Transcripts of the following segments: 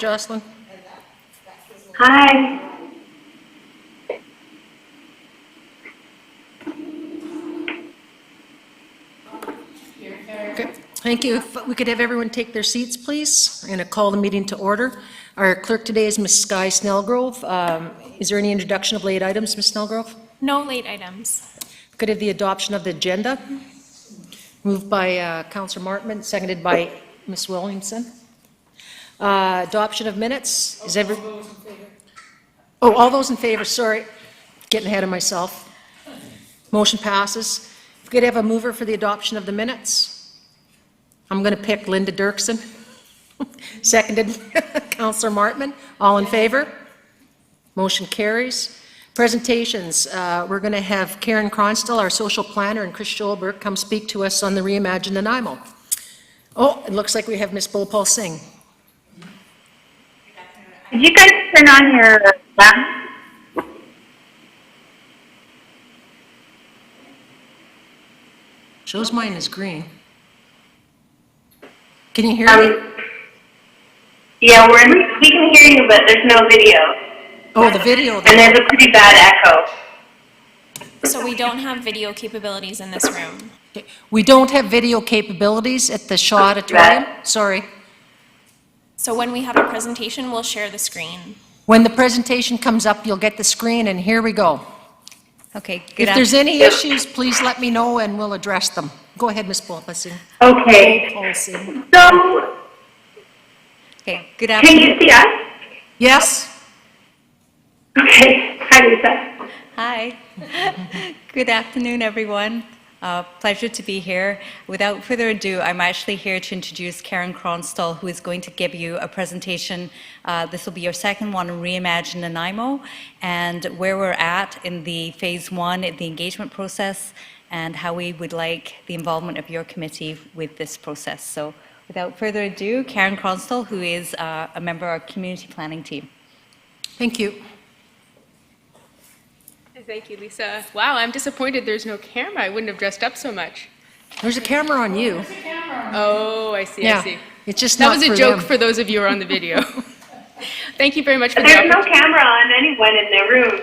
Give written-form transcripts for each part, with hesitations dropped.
Jocelyn. Hi. Okay. Thank you. If we could have everyone take their seats, please. I'm going to call the meeting to order. Our clerk today is Ms. Sky Snellgrove. Is there any introduction of late items, Ms. Snellgrove? No late items. Could I have the adoption of the agenda? Moved by Councillor Martman, seconded by Ms. Williamson. Adoption of minutes. Is every? Oh, all those in favor. Sorry, getting ahead of myself. Motion passes. If we could have a mover for the adoption of the minutes. I'm going to pick Linda Dirksen. Seconded Councillor Martman. All in favor? Motion carries. Presentations. We're going to have Karen Cronstall, our social planner, and Chris Schulberg come speak to us on the Reimagine Nanaimo. Oh, it looks like we have Ms. Bhopal Singh. Did you guys turn on your laptop? Shows mine is green. Can you hear me? Yeah, we can hear you, but there's no video. Oh, the video. And there's a pretty bad echo. So we don't have video capabilities in this room. Okay. We don't have video capabilities at the Shaw Auditorium. Sorry. So when we have a presentation, we'll share the screen. When the presentation comes up, you'll get the screen, and here we go. Okay, good If there's any issues, please let me know and we'll address them. Go ahead, Ms. Bhopal-Singh. Okay. Bhopal-Singh. So, Okay, good can afternoon. you see us? Yes? Okay. Hi, Lisa. Hi. Good afternoon, everyone. Pleasure to be here. Without further ado, I'm actually here to introduce Karen Cronstall, who is going to give you a presentation. This will be your second one on Reimagine Nanaimo, and where we're at in the phase one of the engagement process, and how we would like the involvement of your committee with this process. So without further ado, Karen Cronstall, who is a member of our community planning team. Thank you. Thank you, Lisa. Wow, I'm disappointed there's no camera. I wouldn't have dressed up so much. There's a camera on you. Oh, I see, Yeah. I see. It's just That not was a for joke them. for those of you who are on the video. Thank you very much for the There's no opportunity. camera on anyone in the room.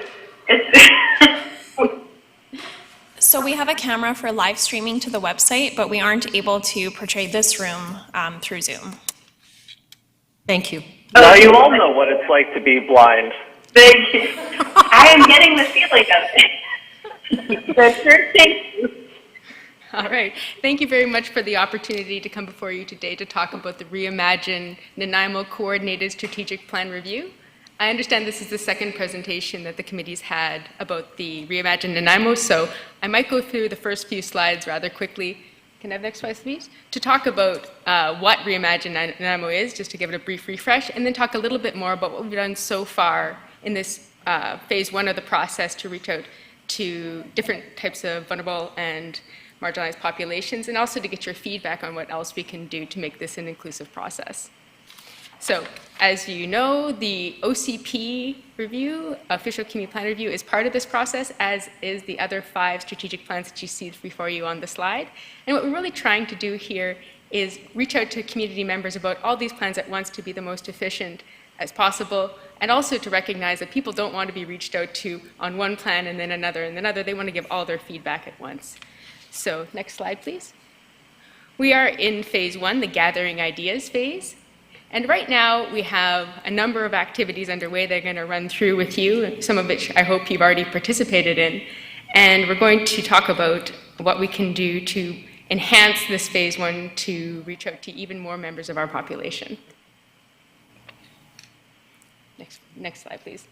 So we have a camera for live streaming to the website, but we aren't able to portray this room through Zoom. Thank you. Now you all know what it's like to be blind. Thank you. I am getting the feeling of it. So, sure, thank you. All right. Thank you very much for the opportunity to come before you today to talk about the Reimagine Nanaimo Coordinated Strategic Plan Review. I understand this is the second presentation that the committee's had about the Reimagine Nanaimo, so I might go through the first few slides rather quickly. Can I have the next slide, please? To talk about what Reimagine Nanaimo is, just to give it a brief refresh, and then talk a little bit more about what we've done so far in this phase one of the process to reach out to different types of vulnerable and marginalized populations, and also to get your feedback on what else we can do to make this an inclusive process. So, as you know, the OCP review, Official Community Plan Review, is part of this process, as is the other 5 strategic plans that you see before you on the slide. And what we're really trying to do here is reach out to community members about all these plans at once to be the most efficient as possible, and also to recognize that people don't want to be reached out to on one plan and then another and another. They want to give all their feedback at once. So, next slide, please. We are in phase one, the gathering ideas phase. And right now, we have a number of activities underway that are going to run through with you, some of which I hope you've already participated in. And we're going to talk about what we can do to enhance this phase one to reach out to even more members of our population. Next slide, please.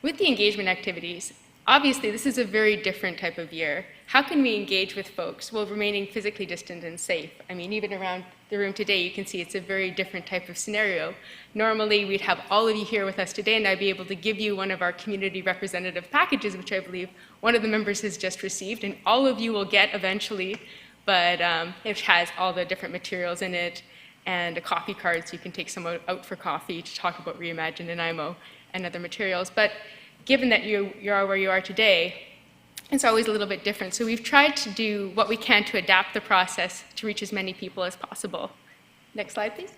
With the engagement activities, obviously this is a very different type of year. How can we engage with folks while remaining physically distant and safe? I mean, even around the room today, you can see it's a very different type of scenario. Normally, we'd have all of you here with us today, and I'd be able to give you one of our community representative packages, which I believe one of the members has just received, and all of you will get eventually, but it has all the different materials in it, and a coffee card so you can take someone out for coffee to talk about Reimagine Nanaimo and other materials. But given that you are where you are today, it's always a little bit different. So we've tried to do what we can to adapt the process to reach as many people as possible. Next slide, please.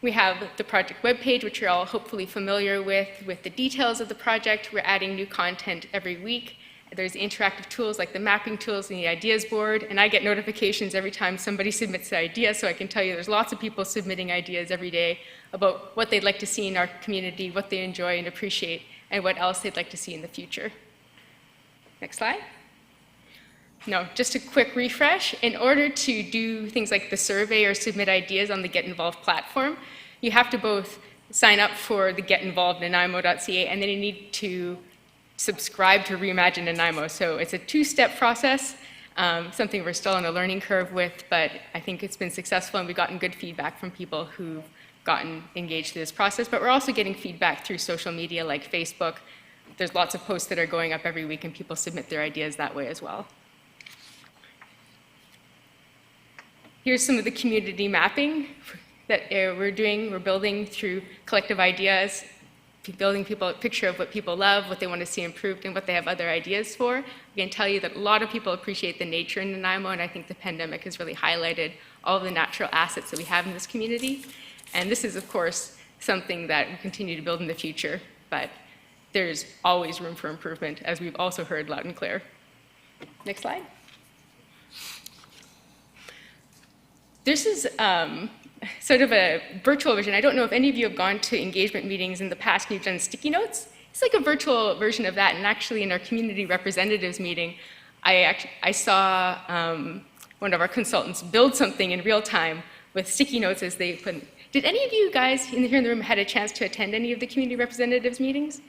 We have the project webpage, which you're all hopefully familiar with the details of the project. We're adding new content every week. There's interactive tools like the mapping tools and the ideas board, and I get notifications every time somebody submits an idea, so I can tell you there's lots of people submitting ideas every day about what they'd like to see in our community, what they enjoy and appreciate, and what else they'd like to see in the future. Next slide. No, just a quick refresh. In order to do things like the survey or submit ideas on the Get Involved platform, you have to both sign up for the Get Involved Nanaimo.ca, and then you need to subscribe to Reimagine Nanaimo. So it's a two-step process, something we're still on a learning curve with, but I think it's been successful and we've gotten good feedback from people who've gotten engaged in this process. But we're also getting feedback through social media like Facebook. There's lots of posts that are going up every week and people submit their ideas that way as well. Here's some of the community mapping that we're doing. We're building through collective ideas, building people a picture of what people love, what they want to see improved, and what they have other ideas for. I can tell you that a lot of people appreciate the nature in Nanaimo, and I think the pandemic has really highlighted all of the natural assets that we have in this community. And this is, of course, something that we continue to build in the future, but there's always room for improvement, as we've also heard loud and clear. Next slide. This is sort of a virtual version. I don't know if any of you have gone to engagement meetings in the past and you've done sticky notes. It's like a virtual version of that. And actually, in our community representatives meeting, I saw one of our consultants build something in real time with sticky notes as they put. Did any of you guys here in the room had a chance to attend any of the community representatives meetings?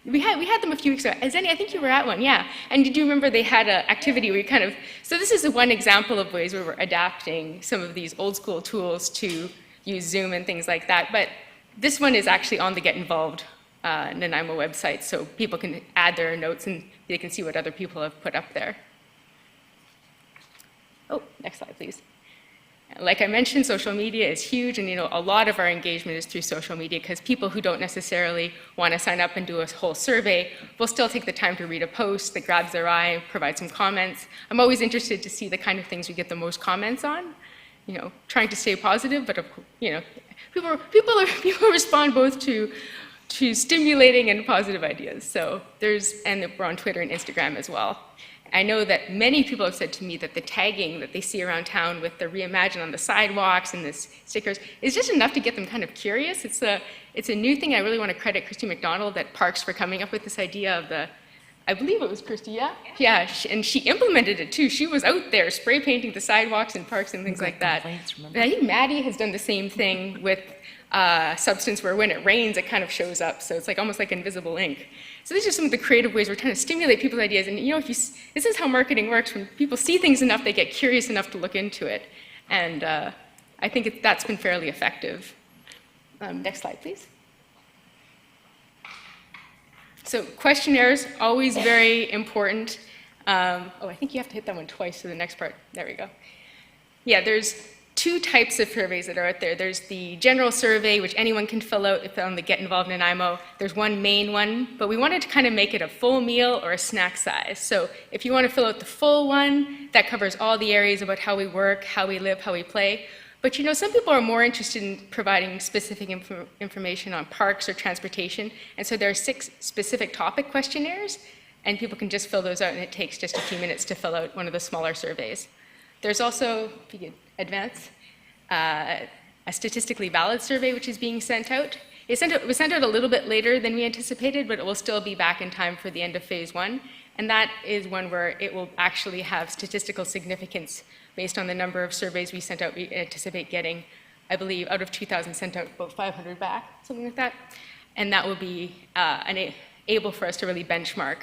We had them a few weeks ago. Zenny, I think you were at one, yeah. And did you remember they had an activity where you kind of, so this is one example of ways where we're adapting some of these old school tools to use Zoom and things like that. But this one is actually on the Get Involved Nanaimo website, so people can add their notes and they can see what other people have put up there. Oh, next slide, please. Like I mentioned, social media is huge, and a lot of our engagement is through social media because people who don't necessarily want to sign up and do a whole survey will still take the time to read a post that grabs their eye, provide some comments. I'm always interested to see the kind of things we get the most comments on. Trying to stay positive, but people respond both to stimulating and positive ideas. So and we're on Twitter and Instagram as well. I know that many people have said to me that the tagging that they see around town with the Reimagine on the sidewalks and the stickers is just enough to get them kind of curious. It's a new thing. I really want to credit Christy McDonald at Parks for coming up with this idea of I believe it was Christy, yeah? Yeah, and she implemented it too. She was out there spray painting the sidewalks and parks and things like that. And I think Maddie has done the same thing with substance where when it rains, it kind of shows up. So it's almost like invisible ink. So these are some of the creative ways we're trying to stimulate people's ideas. And this is how marketing works. When people see things enough, they get curious enough to look into it. And I think that's been fairly effective. Next slide, please. So questionnaires, always very important. I think you have to hit that one twice for the next part. There we go. Yeah, there's two types of surveys that are out there. There's the general survey, which anyone can fill out if on the Get Involved Nanaimo. There's one main one, but we wanted to kind of make it a full meal or a snack size. So if you want to fill out the full one, that covers all the areas about how we work, how we live, how we play. But some people are more interested in providing specific information on parks or transportation. And so there are 6 specific topic questionnaires, and people can just fill those out, and it takes just a few minutes to fill out one of the smaller surveys. There's also, if you could advance, a statistically valid survey which is being sent out. It was sent out a little bit later than we anticipated, but it will still be back in time for the end of phase 1. And that is one where it will actually have statistical significance based on the number of surveys we sent out. We anticipate getting, I believe, out of 2,000 sent out, about 500 back, something like that. And that will be able for us to really benchmark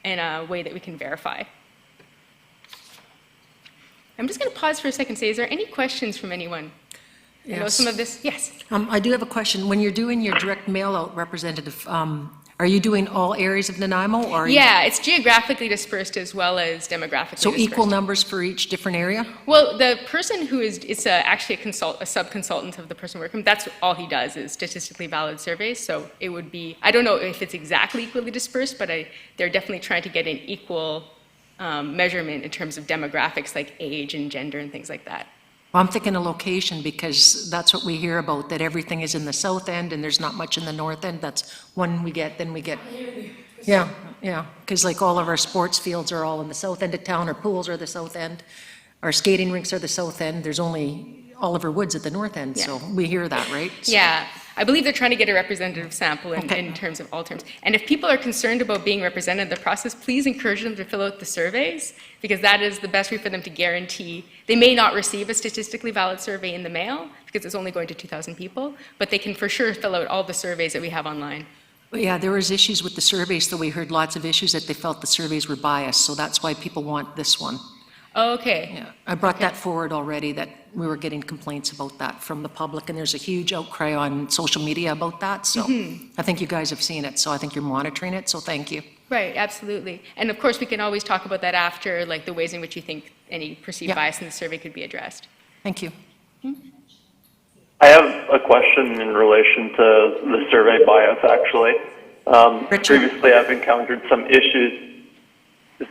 in a way that we can verify. I'm just going to pause for a second and say, is there any questions from anyone? Yes. I know some of this, yes. I do have a question. When you're doing your direct mail-out representative, are you doing all areas of Nanaimo? Or Yeah, it's geographically dispersed as well as demographically so dispersed. Equal numbers for each different area? Well, the person who is actually a sub-consultant of the person working, that's all he does is statistically valid surveys. So it would be, I don't know if it's exactly equally dispersed, but they're definitely trying to get an equal measurement in terms of demographics like age and gender and things like that. I'm thinking a location because that's what we hear about, that everything is in the south end and there's not much in the north end. That's one we get, then we get. Yeah, yeah, because like all of our sports fields are all in the south end of town, our pools are the south end, our skating rinks are the south end, there's only Oliver Woods at the north end, so we hear that, right? So- Yeah, I believe they're trying to get a representative sample Okay. in terms of all terms. And if people are concerned about being represented in the process, please encourage them to fill out the surveys, because that is the best way for them to guarantee. They may not receive a statistically valid survey in the mail, because it's only going to 2,000 people, but they can for sure fill out all the surveys that we have online. But yeah, there was issues with the surveys, though we heard lots of issues that they felt the surveys were biased, so that's why people want this one. Okay. Yeah, I brought that forward already, that we were getting complaints about that from the public, and there's a huge outcry on social media about that, so I think you guys have seen it, so I think you're monitoring it, so thank you. Right, absolutely. And of course, we can always talk about that after, like the ways in which you think any perceived Yeah. bias in the survey could be addressed. Thank you. I have a question in relation to the survey bias, actually. Richard? Previously, I've encountered some issues. Is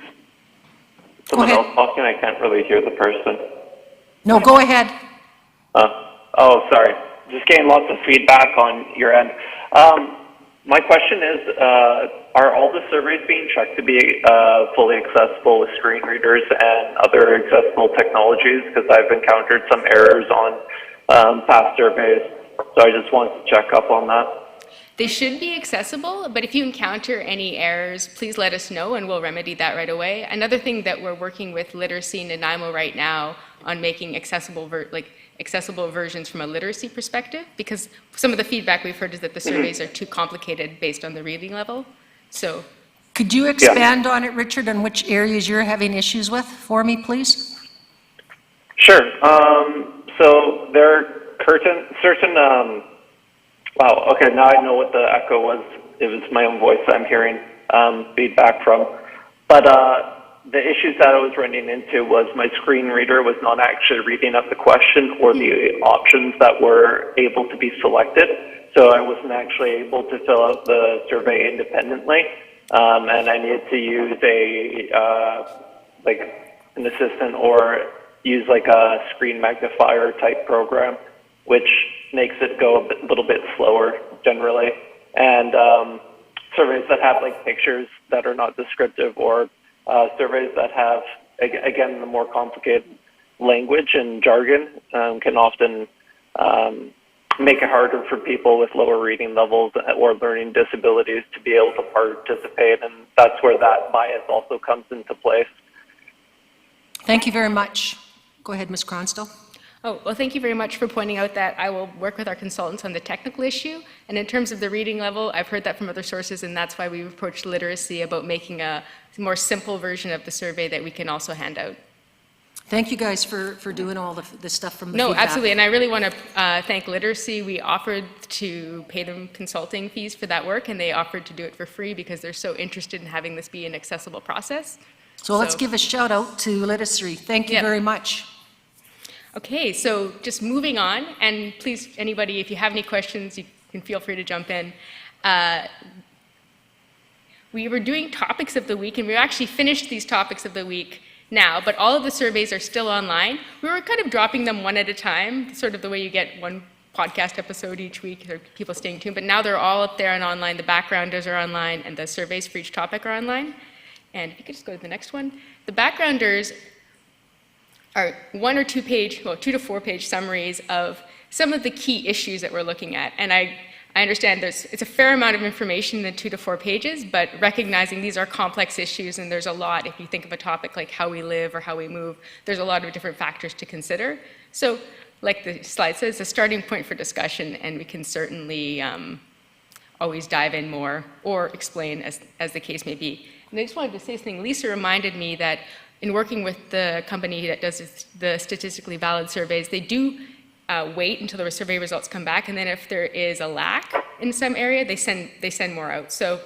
someone ahead. else talking? I can't really hear the person. No, go ahead. Oh, sorry. Just getting lots of feedback on your end. My question is, are all the surveys being checked to be fully accessible with screen readers and other accessible technologies? Because I've encountered some errors on past surveys, so I just wanted to check up on that. They should be accessible, but if you encounter any errors, please let us know and we'll remedy that right away. Another thing that we're working with Literacy Nanaimo right now on making accessible versions from a literacy perspective, because some of the feedback we've heard is that the surveys are too complicated based on the reading level. So, Could you expand on it, Richard, on which areas you're having issues with for me, please? Sure. So there are certain wow, okay, now I know what the echo was. It was my own voice I'm hearing feedback from. But the issues that I was running into was my screen reader was not actually reading up the question or the options that were able to be selected. So I wasn't actually able to fill out the survey independently. And I needed to use like an assistant or use like a screen magnifier type program, which makes it go a little bit slower generally. And surveys that have like pictures that are not descriptive, or surveys that have, again, the more complicated language and jargon can often make it harder for people with lower reading levels or learning disabilities to be able to participate. And that's where that bias also comes into place. Thank you very much. Go ahead, Ms. Cronstall. oh, well, thank you very much for pointing out that. I will work with our consultants on the technical issue. And in terms of the reading level, I've heard that from other sources, and that's why we've approached literacy about making a more simple version of the survey that we can also hand out. Thank you guys for doing all the stuff from the No, feedback. absolutely, and I really want to thank Literacy. We offered to pay them consulting fees for that work, and they offered to do it for free because they're so interested in having this be an accessible process. So let's give a shout out to Literacy. Thank you Yeah. very much. Okay, so just moving on, and please, anybody, if you have any questions, you can feel free to jump in. We were doing topics of the week, and we actually finished these topics of the week now, but all of the surveys are still online. We were kind of dropping them one at a time, sort of the way you get one podcast episode each week, or people staying tuned, but now they're all up there and online. The backgrounders are online, and the surveys for each topic are online. And if you could just go to the next one. The backgrounders are 1 or 2 page, well, 2 to 4 page summaries of some of the key issues that we're looking at. And I understand it's a fair amount of information in the 2 to 4 pages, but recognizing these are complex issues and there's a lot, if you think of a topic like how we live or how we move, there's a lot of different factors to consider. So, like the slide says, a starting point for discussion, and we can certainly always dive in more or explain as the case may be. And I just wanted to say something. Lisa reminded me that in working with the company that does the statistically valid surveys, they do wait until the survey results come back, and then if there is a lack in some area, they send more out. So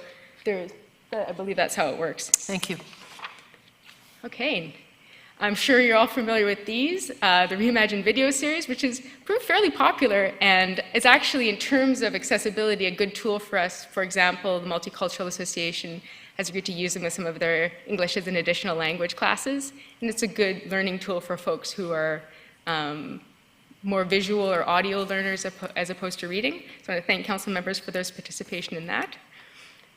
I believe that's how it works. Thank you. Okay, I'm sure you're all familiar with these, the Reimagine video series, which has proved fairly popular and is actually, in terms of accessibility, a good tool for us. For example, the Multicultural Association has agreed to use them with some of their English as an additional language classes, and it's a good learning tool for folks who are more visual or audio learners as opposed to reading. So I want to thank council members for their participation in that.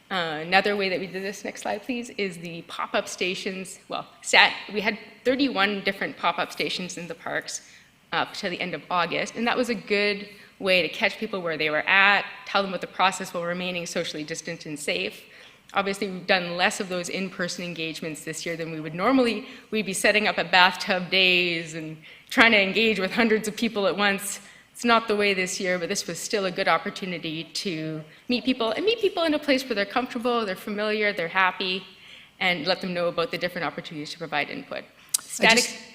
Another way that we did this, next slide please, is the pop-up stations. Well, we had 31 different pop-up stations in the parks up to the end of August, and that was a good way to catch people where they were at, tell them what the process while remaining socially distant and safe. Obviously, we've done less of those in-person engagements this year than we would normally. We'd be setting up at bathtub days and trying to engage with hundreds of people at once. It's not the way this year, but this was still a good opportunity to meet people in a place where they're comfortable, they're familiar, they're happy, and let them know about the different opportunities to provide input.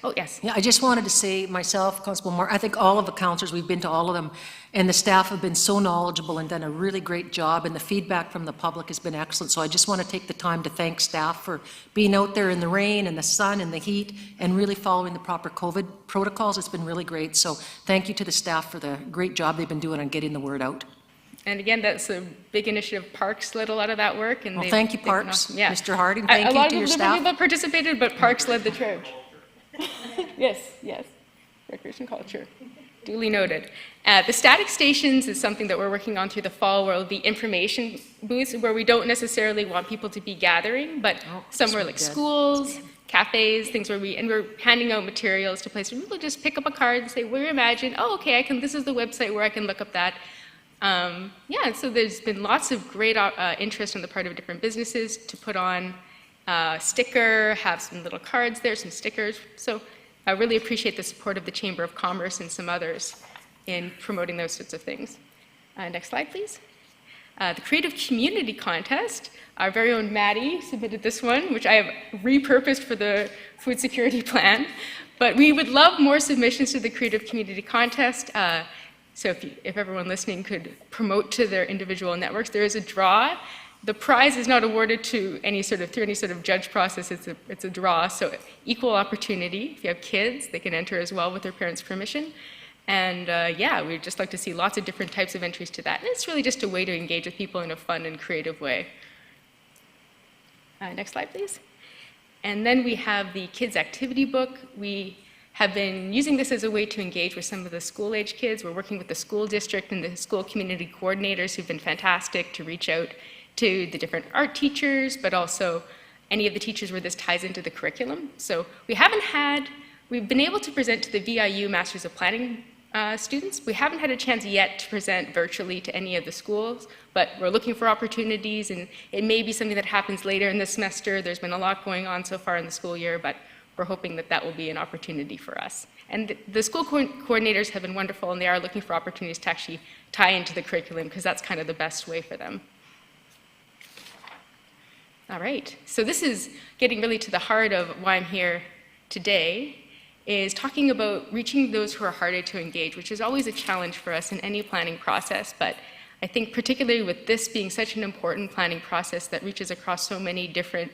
Oh, yes. Yeah, I just wanted to say myself, Constable Moore, I think all of the councillors, we've been to all of them, and the staff have been so knowledgeable and done a really great job, and the feedback from the public has been excellent. So I just want to take the time to thank staff for being out there in the rain and the sun and the heat and really following the proper COVID protocols. It's been really great. So thank you to the staff for the great job they've been doing on getting the word out. And again, that's a big initiative. Parks led a lot of that work. And Well, thank you, Parks. Yeah. Mr. Harding, thank you to your staff. A lot of people participated, but Parks led the charge. Yes, yes. Recreation culture. Duly noted. The static stations is something that we're working on through the fall, where will be information booths where we don't necessarily want people to be gathering, but somewhere like schools, cafes, things where we're handing out materials to places where people just pick up a card and say, reimagine, oh, okay, this is the website where I can look up that. Yeah, so there's been lots of great interest on the part of different businesses to put on sticker, have some little cards there, some stickers. So I really appreciate the support of the Chamber of Commerce and some others in promoting those sorts of things. Next slide, please. The Creative Community Contest, our very own Maddie submitted this one, which I have repurposed for the food security plan. But we would love more submissions to the Creative Community Contest. So if everyone listening could promote to their individual networks, there is a draw. The prize is not awarded to through any sort of judge process. It's a draw, so equal opportunity. If you have kids, they can enter as well with their parents' permission. And yeah, we'd just like to see lots of different types of entries to that. And it's really just a way to engage with people in a fun and creative way. Next slide, please. And then we have the kids' activity book. We have been using this as a way to engage with some of the school-age kids. We're working with the school district and the school community coordinators who've been fantastic to reach out to the different art teachers, but also any of the teachers where this ties into the curriculum. So we've been able to present to the VIU Masters of Planning students. We haven't had a chance yet to present virtually to any of the schools, but we're looking for opportunities, and it may be something that happens later in the semester. There's been a lot going on so far in the school year, but we're hoping that that will be an opportunity for us. And the school coordinators have been wonderful, and they are looking for opportunities to actually tie into the curriculum, because that's kind of the best way for them. All right, so this is getting really to the heart of why I'm here today, is talking about reaching those who are harder to engage, which is always a challenge for us in any planning process, but I think particularly with this being such an important planning process that reaches across so many different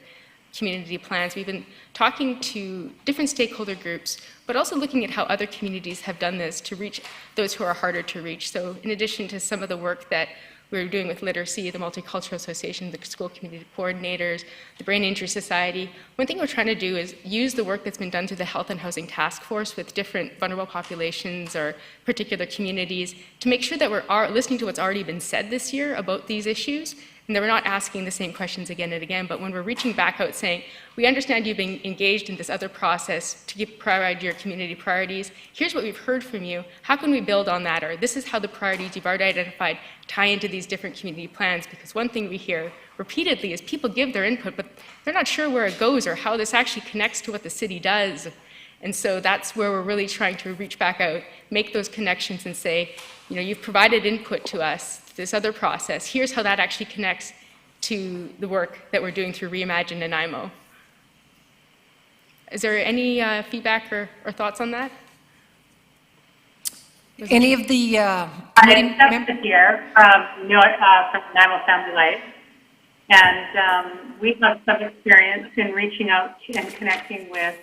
community plans, we've been talking to different stakeholder groups, but also looking at how other communities have done this to reach those who are harder to reach. So in addition to some of the work that we're doing with Literacy, the Multicultural Association, the school community coordinators, the Brain Injury Society, one thing we're trying to do is use the work that's been done through the Health and Housing Task Force with different vulnerable populations or particular communities to make sure that we're listening to what's already been said this year about these issues, and that we're not asking the same questions again and again, but when we're reaching back out saying, we understand you've been engaged in this other process to give priority to your community priorities. Here's what we've heard from you. How can we build on that? Or this is how the priorities you've already identified tie into these different community plans. Because one thing we hear repeatedly is people give their input, but they're not sure where it goes or how this actually connects to what the city does. And so that's where we're really trying to reach back out, make those connections and say, you've provided input to us, this other process. Here's how that actually connects to the work that we're doing through Reimagine Nanaimo. Is there any feedback or thoughts on that? Any of the I'm Jessica here from Nanaimo Family Life, and we have some experience in reaching out and connecting with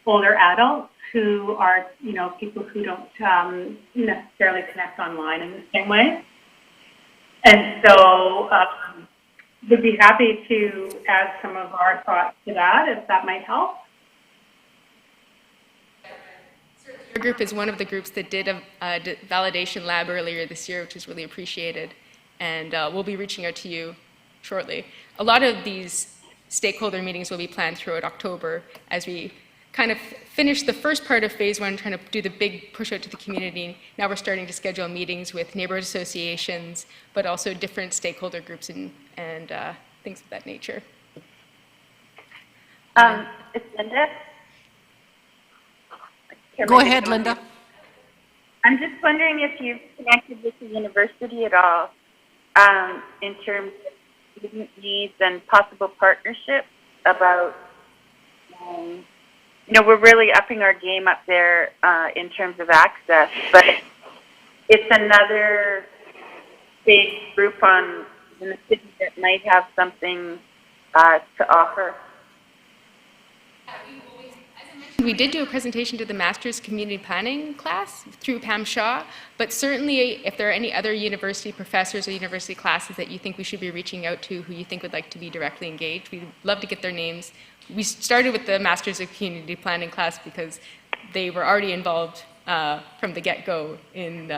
older adults who are, people who don't necessarily connect online in the same way. And so we'd be happy to add some of our thoughts to that, if that might help. Our group is one of the groups that did a validation lab earlier this year, which is really appreciated, and we'll be reaching out to you shortly. A lot of these stakeholder meetings will be planned throughout October as we kind of finish the first part of phase one, trying to do the big push out to the community. Now we're starting to schedule meetings with neighborhood associations, but also different stakeholder groups and things of that nature. It's Linda. Go ahead, Linda. I'm just wondering if you've connected with the university at all in terms of student needs and possible partnerships about, we're really upping our game up there in terms of access, but it's another big group in the city that might have something to offer. We did do a presentation to the Master's Community Planning class through Pam Shaw, but certainly if there are any other university professors or university classes that you think we should be reaching out to who you think would like to be directly engaged, we'd love to get their names. We started with the Master's of Community Planning class because they were already involved from the get-go in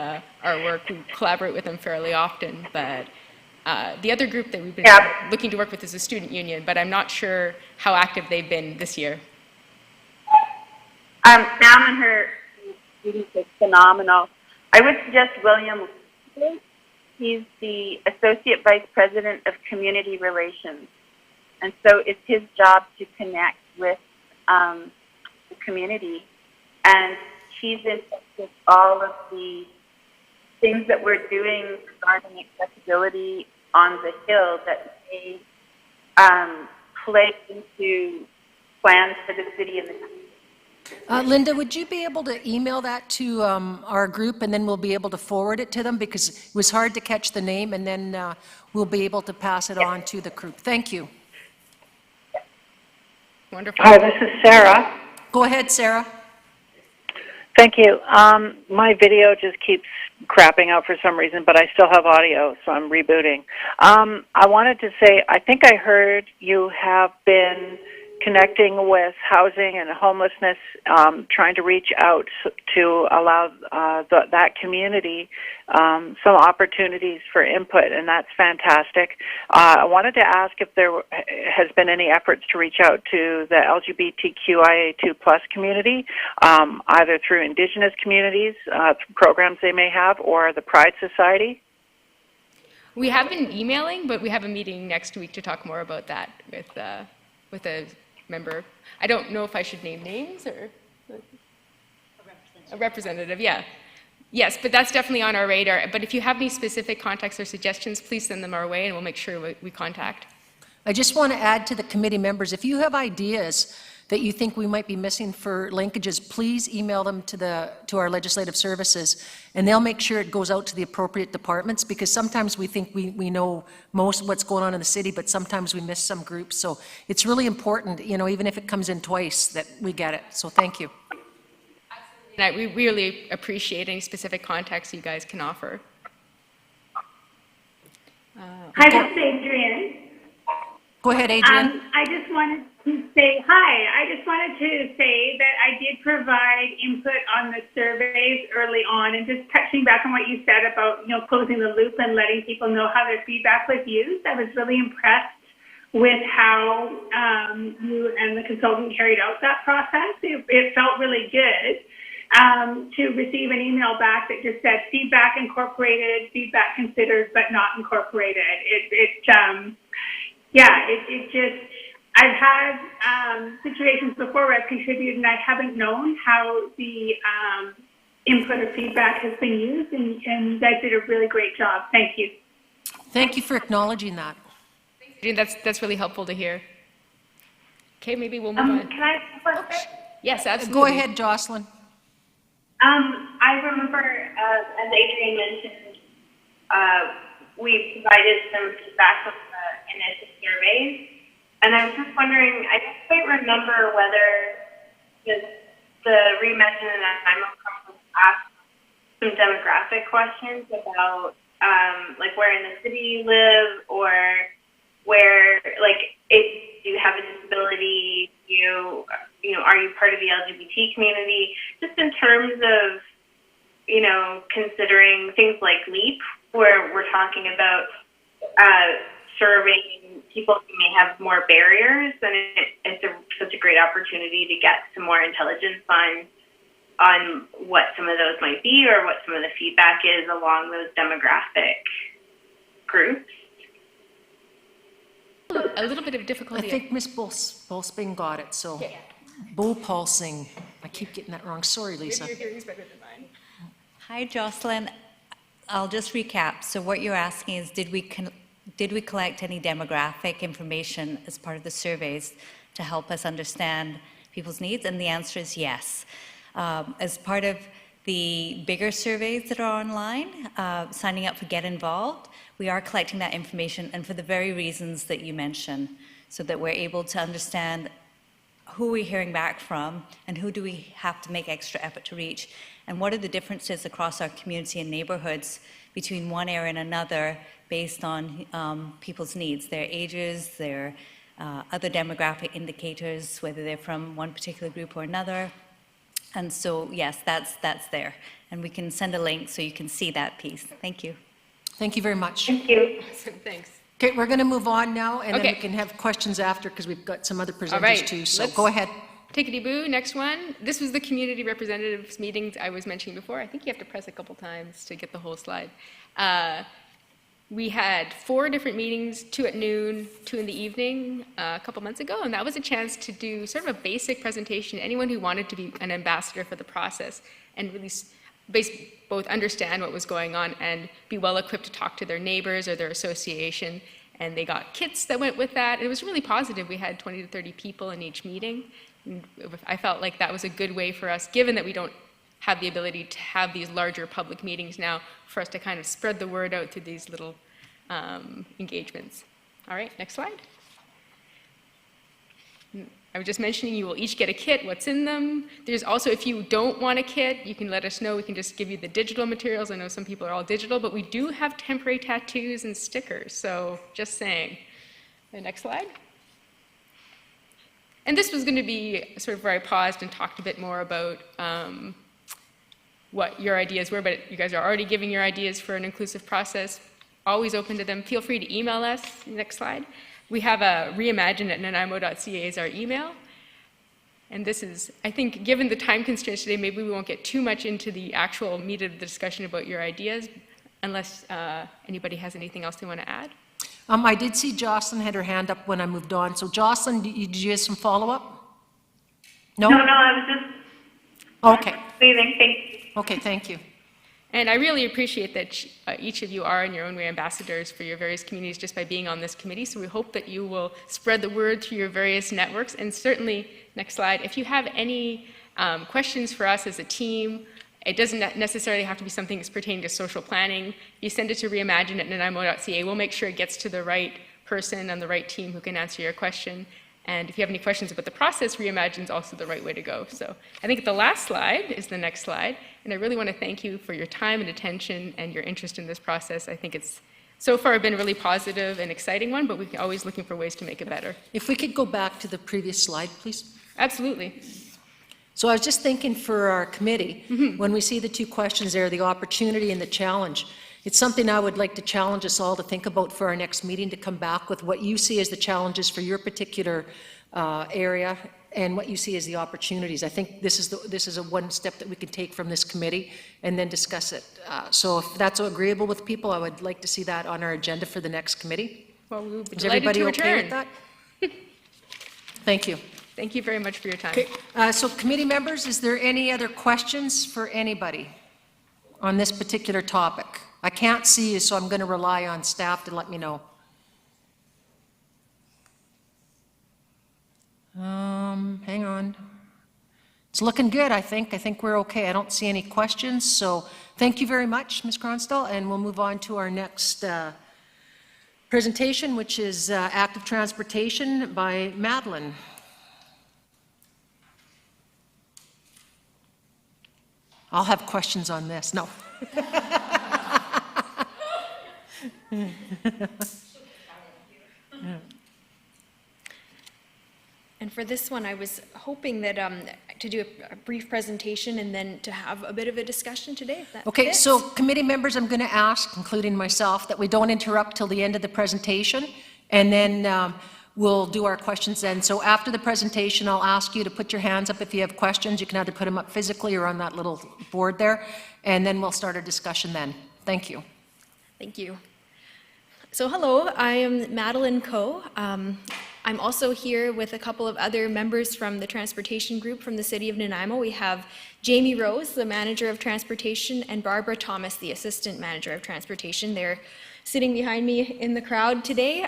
our work. We collaborate with them fairly often, but the other group that we've been looking to work with is the Student Union, but I'm not sure how active they've been this year. Sam and her students is phenomenal. I would suggest William. He's the Associate Vice President of Community Relations. And so it's his job to connect with the community. And he's in touch with all of the things that we're doing regarding accessibility on the Hill that may play into plans for the city and the community. Linda, would you be able to email that to our group, and then we'll be able to forward it to them, because it was hard to catch the name, and then we'll be able to pass it on to the group. Thank you. Wonderful. Hi, this is Sarah. Go ahead, Sarah. Thank you. My video just keeps crapping out for some reason, but I still have audio, so I'm rebooting. I wanted to say, I think I heard you have been connecting with housing and homelessness, trying to reach out to allow that community some opportunities for input, and that's fantastic. I wanted to ask if there has been any efforts to reach out to the LGBTQIA2+ community, either through Indigenous communities, programs they may have, or the Pride Society. We have been emailing, but we have a meeting next week to talk more about that with a member. I don't know if I should name names or a representative, yeah. Yes, but that's definitely on our radar. But if you have any specific contacts or suggestions, please send them our way and we'll make sure we contact. I just want to add to the committee members, if you have ideas that you think we might be missing for linkages, please email them to our legislative services, and they'll make sure it goes out to the appropriate departments, because sometimes we think we know most of what's going on in the city, but sometimes we miss some groups. So it's really important, even if it comes in twice, that we get it. So thank you. And we really appreciate any specific contacts you guys can offer. Hi, this is Adrienne. Go ahead, Adrienne. I just wanted to say hi. I just wanted to say that I did provide input on the surveys early on, and just touching back on what you said about closing the loop and letting people know how their feedback was used. I was really impressed with how you and the consultant carried out that process. It felt really good to receive an email back that just said feedback incorporated, feedback considered, but not incorporated. I've had situations before where I've contributed and I haven't known how the input or feedback has been used, and you guys did a really great job. Thank you. Thank you for acknowledging that. That's really helpful to hear. Okay, maybe we'll move on. Can I question? Yes, absolutely. Go ahead, Jocelyn. I remember, as Adrienne mentioned, we provided some feedback on the initial surveys, and I was just wondering, I don't quite remember whether the Reimagine Nanaimo conference asked some demographic questions about, where in the city you live, or where, if you have a disability, are you part of the LGBT community? Just in terms of, considering things like LEAP, where we're talking about serving people who may have more barriers, and it's such a great opportunity to get some more intelligence on what some of those might be or what some of the feedback is along those demographic groups. A little bit of I difficulty. think Ms. Bolsping got it, so. Bull-pulsing. I keep getting that wrong. Sorry, Lisa. Maybe your hearing's better than mine. Hi, Jocelyn. I'll just recap. So what you're asking is, did we collect any demographic information as part of the surveys to help us understand people's needs? And the answer is yes. As part of the bigger surveys that are online, signing up for Get Involved, we are collecting that information, and for the very reasons that you mentioned, so that we're able to understand who we're hearing back from and who do we have to make extra effort to reach, and what are the differences across our community and neighborhoods between one area and another based on people's needs, their ages, their other demographic indicators, whether they're from one particular group or another. And so, yes, that's there. And we can send a link so you can see that piece. Thank you. Thank you very much. Thank you. Awesome, thanks. Okay, we're going to move on now, and then Okay. we can have questions after, because we've got some other All right, presenters too, so let's- go ahead. Tickety-boo, next one. This was the community representatives meetings I was mentioning before. I think you have to press a couple times to get the whole slide. We had 4 different meetings, 2 at noon, 2 in the evening, a couple months ago, and that was a chance to do sort of a basic presentation to anyone who wanted to be an ambassador for the process and really both understand what was going on and be well equipped to talk to their neighbors or their association. And they got kits that went with that. It was really positive. We had 20 to 30 people in each meeting. And I felt like that was a good way for us, given that we don't have the ability to have these larger public meetings now, for us to kind of spread the word out through these little engagements. All right, next slide. I was just mentioning you will each get a kit, what's in them. There's also, if you don't want a kit, you can let us know. We can just give you the digital materials. I know some people are all digital, but we do have temporary tattoos and stickers, so just saying. The next slide. And this was going to be sort of where I paused and talked a bit more about what your ideas were, but you guys are already giving your ideas for an inclusive process. Always open to them. Feel free to email us. Next slide. We have a reimagine@nanaimo.ca is our email. And this is, I think, given the time constraints today, maybe we won't get too much into the actual meat of the discussion about your ideas, unless anybody has anything else they want to add. I did see Jocelyn had her hand up when I moved on. So Jocelyn, did you have some follow-up? No? No, I was just Okay. leaving. Thank you. Okay, thank you. And I really appreciate that each of you are in your own way ambassadors for your various communities just by being on this committee. So we hope that you will spread the word through your various networks. And certainly, next slide, if you have any questions for us as a team, it doesn't necessarily have to be something that's pertaining to social planning. You send it to reimagine@nanaimo.ca. We'll make sure it gets to the right person on the right team who can answer your question. And if you have any questions about the process, Reimagine is also the right way to go. So I think the last slide is the next slide. And I really want to thank you for your time and attention and your interest in this process. I think it's so far been a really positive and exciting one, but we're always looking for ways to make it better. If we could go back to the previous slide, please. Absolutely. So I was just thinking for our committee, when we see the 2 questions there, the opportunity and the challenge, it's something I would like to challenge us all to think about for our next meeting, to come back with what you see as the challenges for your particular area and what you see as the opportunities. I think this is a one step that we can take from this committee and then discuss it. So if that's agreeable with people, I would like to see that on our agenda for the next committee. Well, we will be Is delighted everybody to okay return. with that? Thank you. Thank you very much for your time. Okay, so committee members, is there any other questions for anybody on this particular topic? I can't see you, so I'm going to rely on staff to let me know. Hang on. It's looking good, I think. I think we're okay. I don't see any questions, so thank you very much, Ms. Cronstall, and we'll move on to our next presentation, which is active transportation by Madeline. I'll have questions on this. No. And for this one, I was hoping that to do a brief presentation and then to have a bit of a discussion today, if that Okay, fits. so committee members, I'm going to ask, including myself, that we don't interrupt till the end of the presentation, and then we'll do our questions then. So after the presentation, I'll ask you to put your hands up if you have questions. You can either put them up physically or on that little board there, and then we'll start our discussion then. Thank you. Thank you. So hello, I am Madeline Coe. I'm also here with a couple of other members from the transportation group from the city of Nanaimo. We have Jamie Rose, the manager of transportation, and Barbara Thomas, the assistant manager of transportation. They're sitting behind me in the crowd today.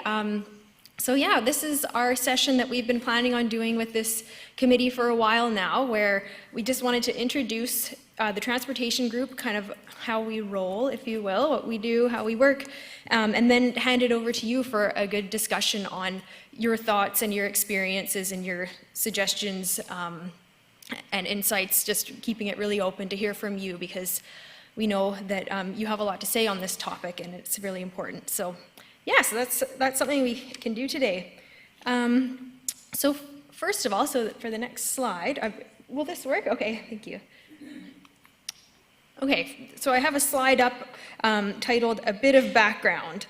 So yeah, this is our session that we've been planning on doing with this committee for a while now, where we just wanted to introduce the transportation group, kind of how we roll, if you will, what we do, how we work, and then hand it over to you for a good discussion on your thoughts and your experiences and your suggestions and insights, just keeping it really open to hear from you, because we know that you have a lot to say on this topic and it's really important. So yeah, so that's something we can do today. So first of all, so for the next slide, will this work? Okay, thank you. Okay, so I have a slide up titled A Bit of Background.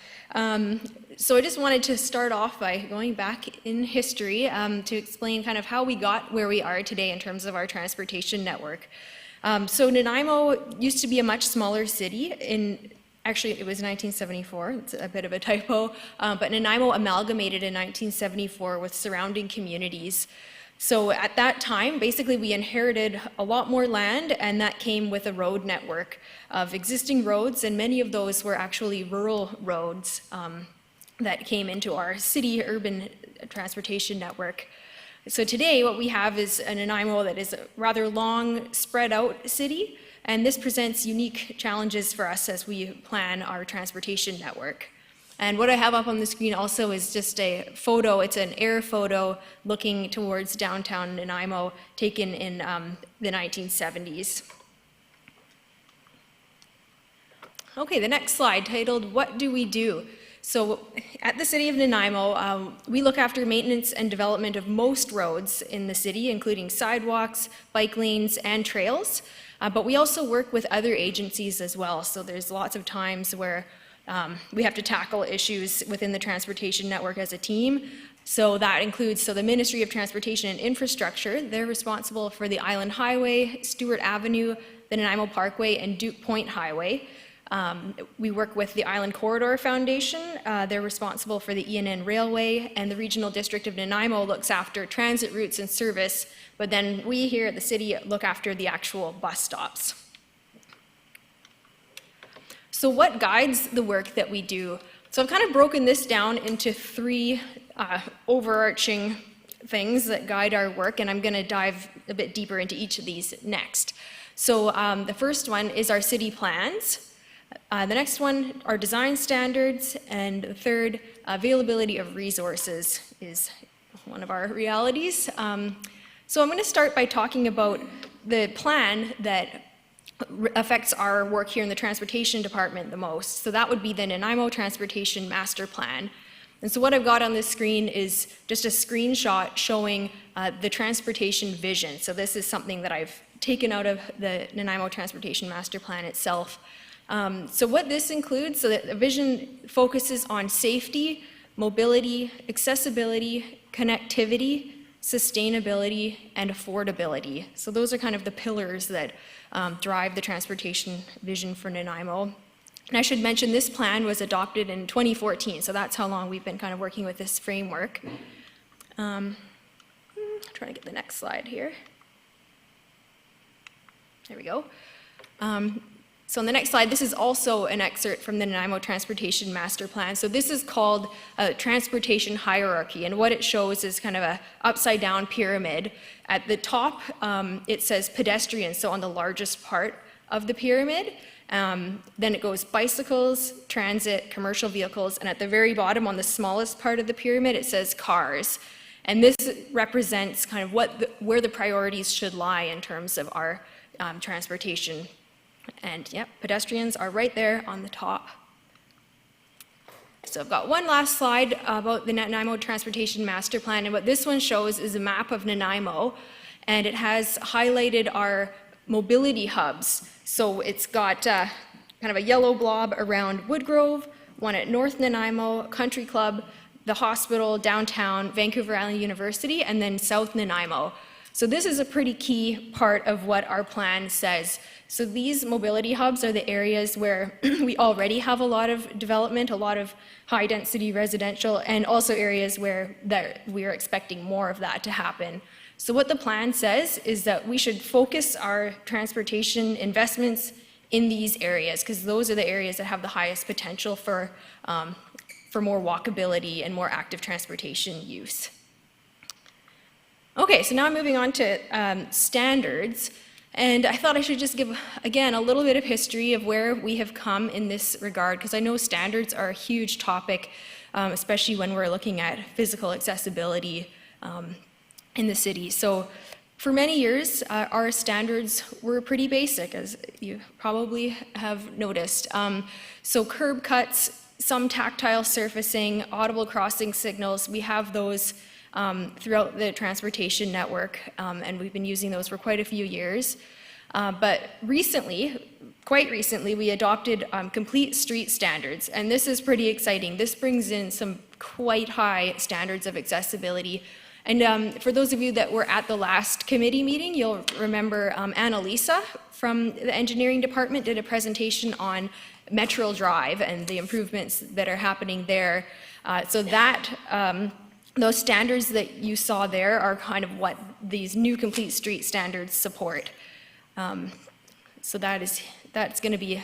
So I just wanted to start off by going back in history to explain kind of how we got where we are today in terms of our transportation network. So Nanaimo used to be a much smaller city. Actually, it was 1974, it's a bit of a typo, but Nanaimo amalgamated in 1974 with surrounding communities. So at that time, basically we inherited a lot more land, and that came with a road network of existing roads, and many of those were actually rural roads that came into our city urban transportation network. So today what we have is a Nanaimo that is a rather long, spread out city, and this presents unique challenges for us as we plan our transportation network. And what I have up on the screen also is just a photo. It's an air photo looking towards downtown Nanaimo, taken in the 1970s. Okay, the next slide, titled, What Do We Do? So at the city of Nanaimo, we look after maintenance and development of most roads in the city, including sidewalks, bike lanes, and trails. But we also work with other agencies as well. So there's lots of times where we have to tackle issues within the transportation network as a team. So that includes the Ministry of Transportation and Infrastructure. They're responsible for the Island Highway, Stewart Avenue, the Nanaimo Parkway, and Duke Point Highway. We work with the Island Corridor Foundation. They're responsible for the ENN Railway, and the Regional District of Nanaimo looks after transit routes and service, but then we here at the city look after the actual bus stops. So what guides the work that we do? So I've kind of broken this down into three overarching things that guide our work, and I'm going to dive a bit deeper into each of these next. So the first one is our city plans. The next one are design standards, and the third, availability of resources is one of our realities. So I'm going to start by talking about the plan that affects our work here in the transportation department the most. So that would be the Nanaimo Transportation Master Plan. And so what I've got on this screen is just a screenshot showing the transportation vision. So this is something that I've taken out of the Nanaimo Transportation Master Plan itself. So what this includes, so that the vision focuses on safety, mobility, accessibility, connectivity, sustainability, and affordability. So those are kind of the pillars that drive the transportation vision for Nanaimo. And I should mention this plan was adopted in 2014, so that's how long we've been kind of working with this framework. Trying to get the next slide here. There we go. So on the next slide, this is also an excerpt from the Nanaimo Transportation Master Plan. So this is called a transportation hierarchy, and what it shows is kind of a upside down pyramid. At the top, it says pedestrians, so on the largest part of the pyramid. Then it goes bicycles, transit, commercial vehicles, and at the very bottom on the smallest part of the pyramid, it says cars. And this represents kind of where the priorities should lie in terms of our transportation. And yep, pedestrians are right there on the top. So I've got one last slide about the Nanaimo Transportation Master Plan, and what this one shows is a map of Nanaimo. and it has highlighted our mobility hubs. So it's got kind of a yellow blob around Woodgrove, one at North Nanaimo, Country Club, the hospital, downtown, Vancouver Island University, and then South Nanaimo. So this is a pretty key part of what our plan says. So these mobility hubs are the areas where we already have a lot of development, a lot of high-density residential, and also areas where we are expecting more of that to happen. So what the plan says is that we should focus our transportation investments in these areas, because those are the areas that have the highest potential for more walkability and more active transportation use. Okay, so now I'm moving on to standards. And I thought I should just give, again, a little bit of history of where we have come in this regard, because I know standards are a huge topic, especially when we're looking at physical accessibility in the city. So for many years, our standards were pretty basic, as you probably have noticed. So curb cuts, some tactile surfacing, audible crossing signals, we have those throughout the transportation network, and we've been using those for quite a few years. But recently, quite recently, we adopted complete street standards, and this is pretty exciting. This brings in some quite high standards of accessibility. And for those of you that were at the last committee meeting, you'll remember Annalisa from the engineering department did a presentation on Metro Drive and the improvements that are happening there. So that those standards that you saw there are kind of what these new complete street standards support. So that's going to be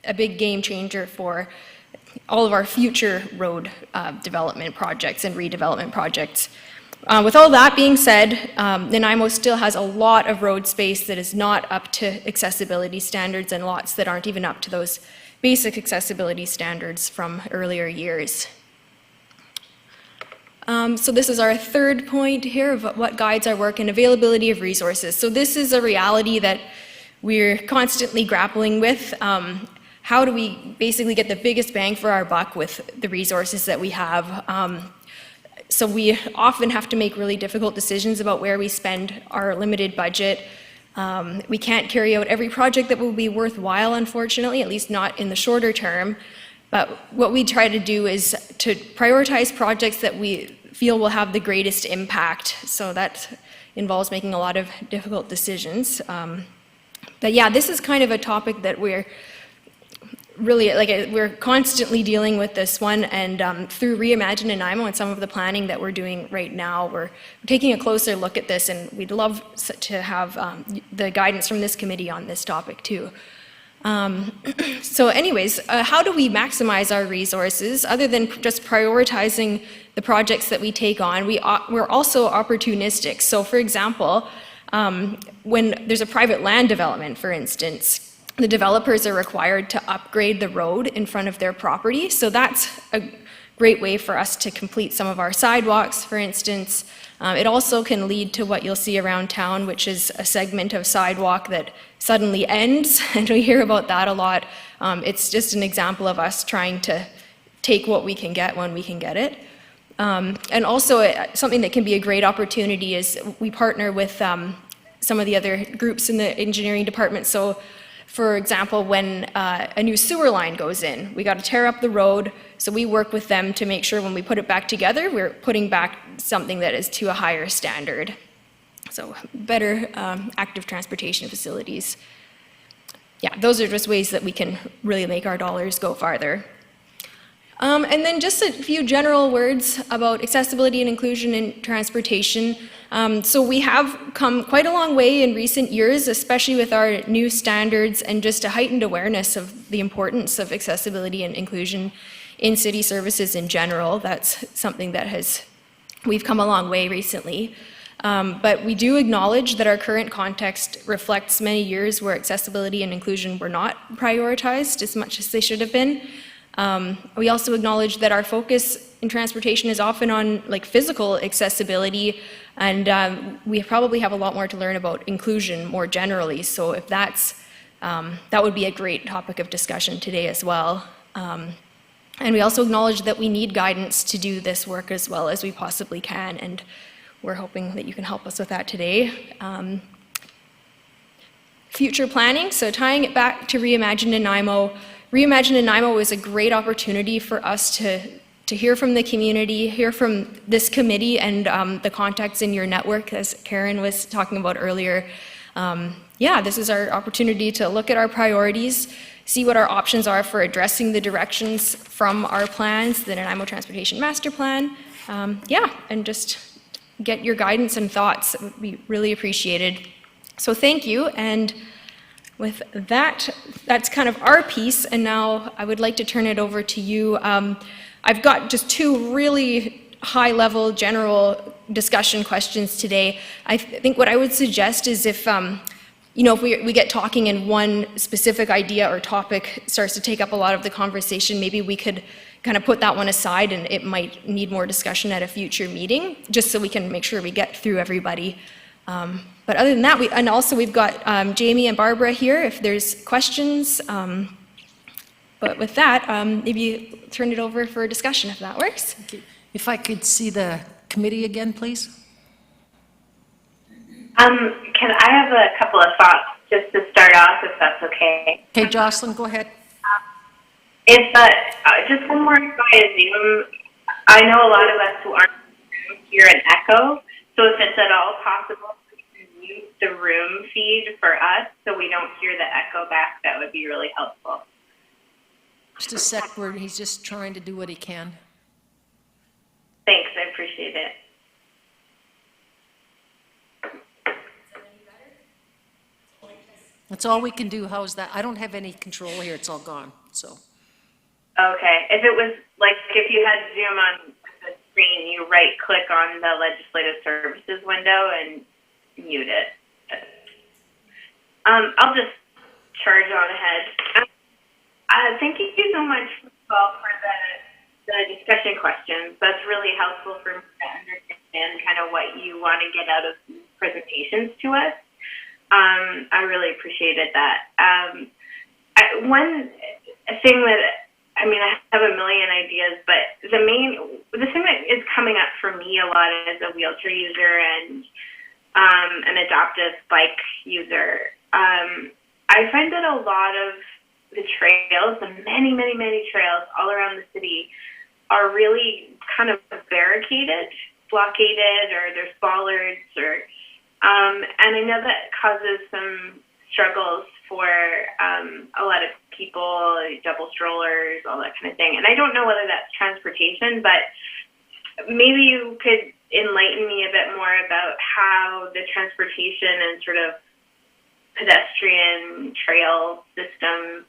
a big game changer for all of our future road development projects and redevelopment projects. With all that being said, Nanaimo still has a lot of road space that is not up to accessibility standards, and lots that aren't even up to those basic accessibility standards from earlier years. So this is our third point here of what guides our work, and availability of resources. So this is a reality that we're constantly grappling with. How do we basically get the biggest bang for our buck with the resources that we have? So we often have to make really difficult decisions about where we spend our limited budget. We can't carry out every project that will be worthwhile, unfortunately, at least not in the shorter term. But what we try to do is to prioritize projects that we feel will have the greatest impact. So that involves making a lot of difficult decisions. But yeah, this is kind of a topic that we're really, we're constantly dealing with this one, and through Reimagine Nanaimo and some of the planning that we're doing right now, we're taking a closer look at this, and we'd love to have the guidance from this committee on this topic too. So anyways, how do we maximize our resources other than just prioritizing the projects that we take on? We're also opportunistic. So for example, when there's a private land development, for instance, the developers are required to upgrade the road in front of their property. So that's a great way for us to complete some of our sidewalks, for instance. It also can lead to what you'll see around town, which is a segment of sidewalk that suddenly ends, and we hear about that a lot. It's just an example of us trying to take what we can get when we can get it. And also something that can be a great opportunity is we partner with some of the other groups in the engineering department. So for example, when a new sewer line goes in, we got to tear up the road, so we work with them to make sure when we put it back together, we're putting back something that is to a higher standard. So better active transportation facilities. Yeah, those are just ways that we can really make our dollars go farther. And then just a few general words about accessibility and inclusion in transportation. So we have come quite a long way in recent years, especially with our new standards and just a heightened awareness of the importance of accessibility and inclusion in city services in general. That's something that we've come a long way recently. But we do acknowledge that our current context reflects many years where accessibility and inclusion were not prioritized as much as they should have been. We also acknowledge that our focus in transportation is often on physical accessibility, and we probably have a lot more to learn about inclusion more generally. So if that would be a great topic of discussion today as well. And we also acknowledge that we need guidance to do this work as well as we possibly can, and we're hoping that you can help us with that today. Future planning, so tying it back to Reimagine Nanaimo. Reimagine Nanaimo is a great opportunity for us to hear from the community, hear from this committee and the contacts in your network, as Karen was talking about earlier. Yeah, this is our opportunity to look at our priorities, see what our options are for addressing the directions from our plans, the Nanaimo Transportation Master Plan. Yeah, and just get your guidance and thoughts. It would be really appreciated. So thank you, and with that, that's kind of our piece, and now I would like to turn it over to you. I've got just two really high-level general discussion questions today. I think what I would suggest is if if we get talking and one specific idea or topic starts to take up a lot of the conversation, maybe we could kind of put that one aside and it might need more discussion at a future meeting, just so we can make sure we get through everybody. But other than that, we've got Jamie and Barbara here if there's questions. But with that, maybe turn it over for discussion if that works. If I could see the committee again, please. Can I have a couple of thoughts just to start off, if that's okay? Okay, Jocelyn, go ahead. If just one more via Zoom, I know a lot of us who aren't hear an echo, so if it's at all possible to mute the room feed for us so we don't hear the echo back, that would be really helpful. Just a sec, where he's just trying to do what he can. Thanks, I appreciate it. That's all we can do. How's that? I don't have any control here. It's all gone, so. Okay, if it was like if you had Zoom on the screen, you right-click on the Legislative Services window and mute it. I'll just charge on ahead. Thank you so much, Paul, for the discussion questions. That's really helpful for me to understand kind of what you want to get out of these presentations to us. I really appreciated that. One thing that, I have a million ideas, but the thing that is coming up for me a lot as a wheelchair user and an adaptive bike user, I find that a lot of the trails, the many, many, many trails all around the city are really kind of barricaded, blockaded, or there's bollards, or and I know that causes some struggles for a lot of people, double strollers, all that kind of thing. And I don't know whether that's transportation, but maybe you could enlighten me a bit more about how the transportation and sort of pedestrian trail system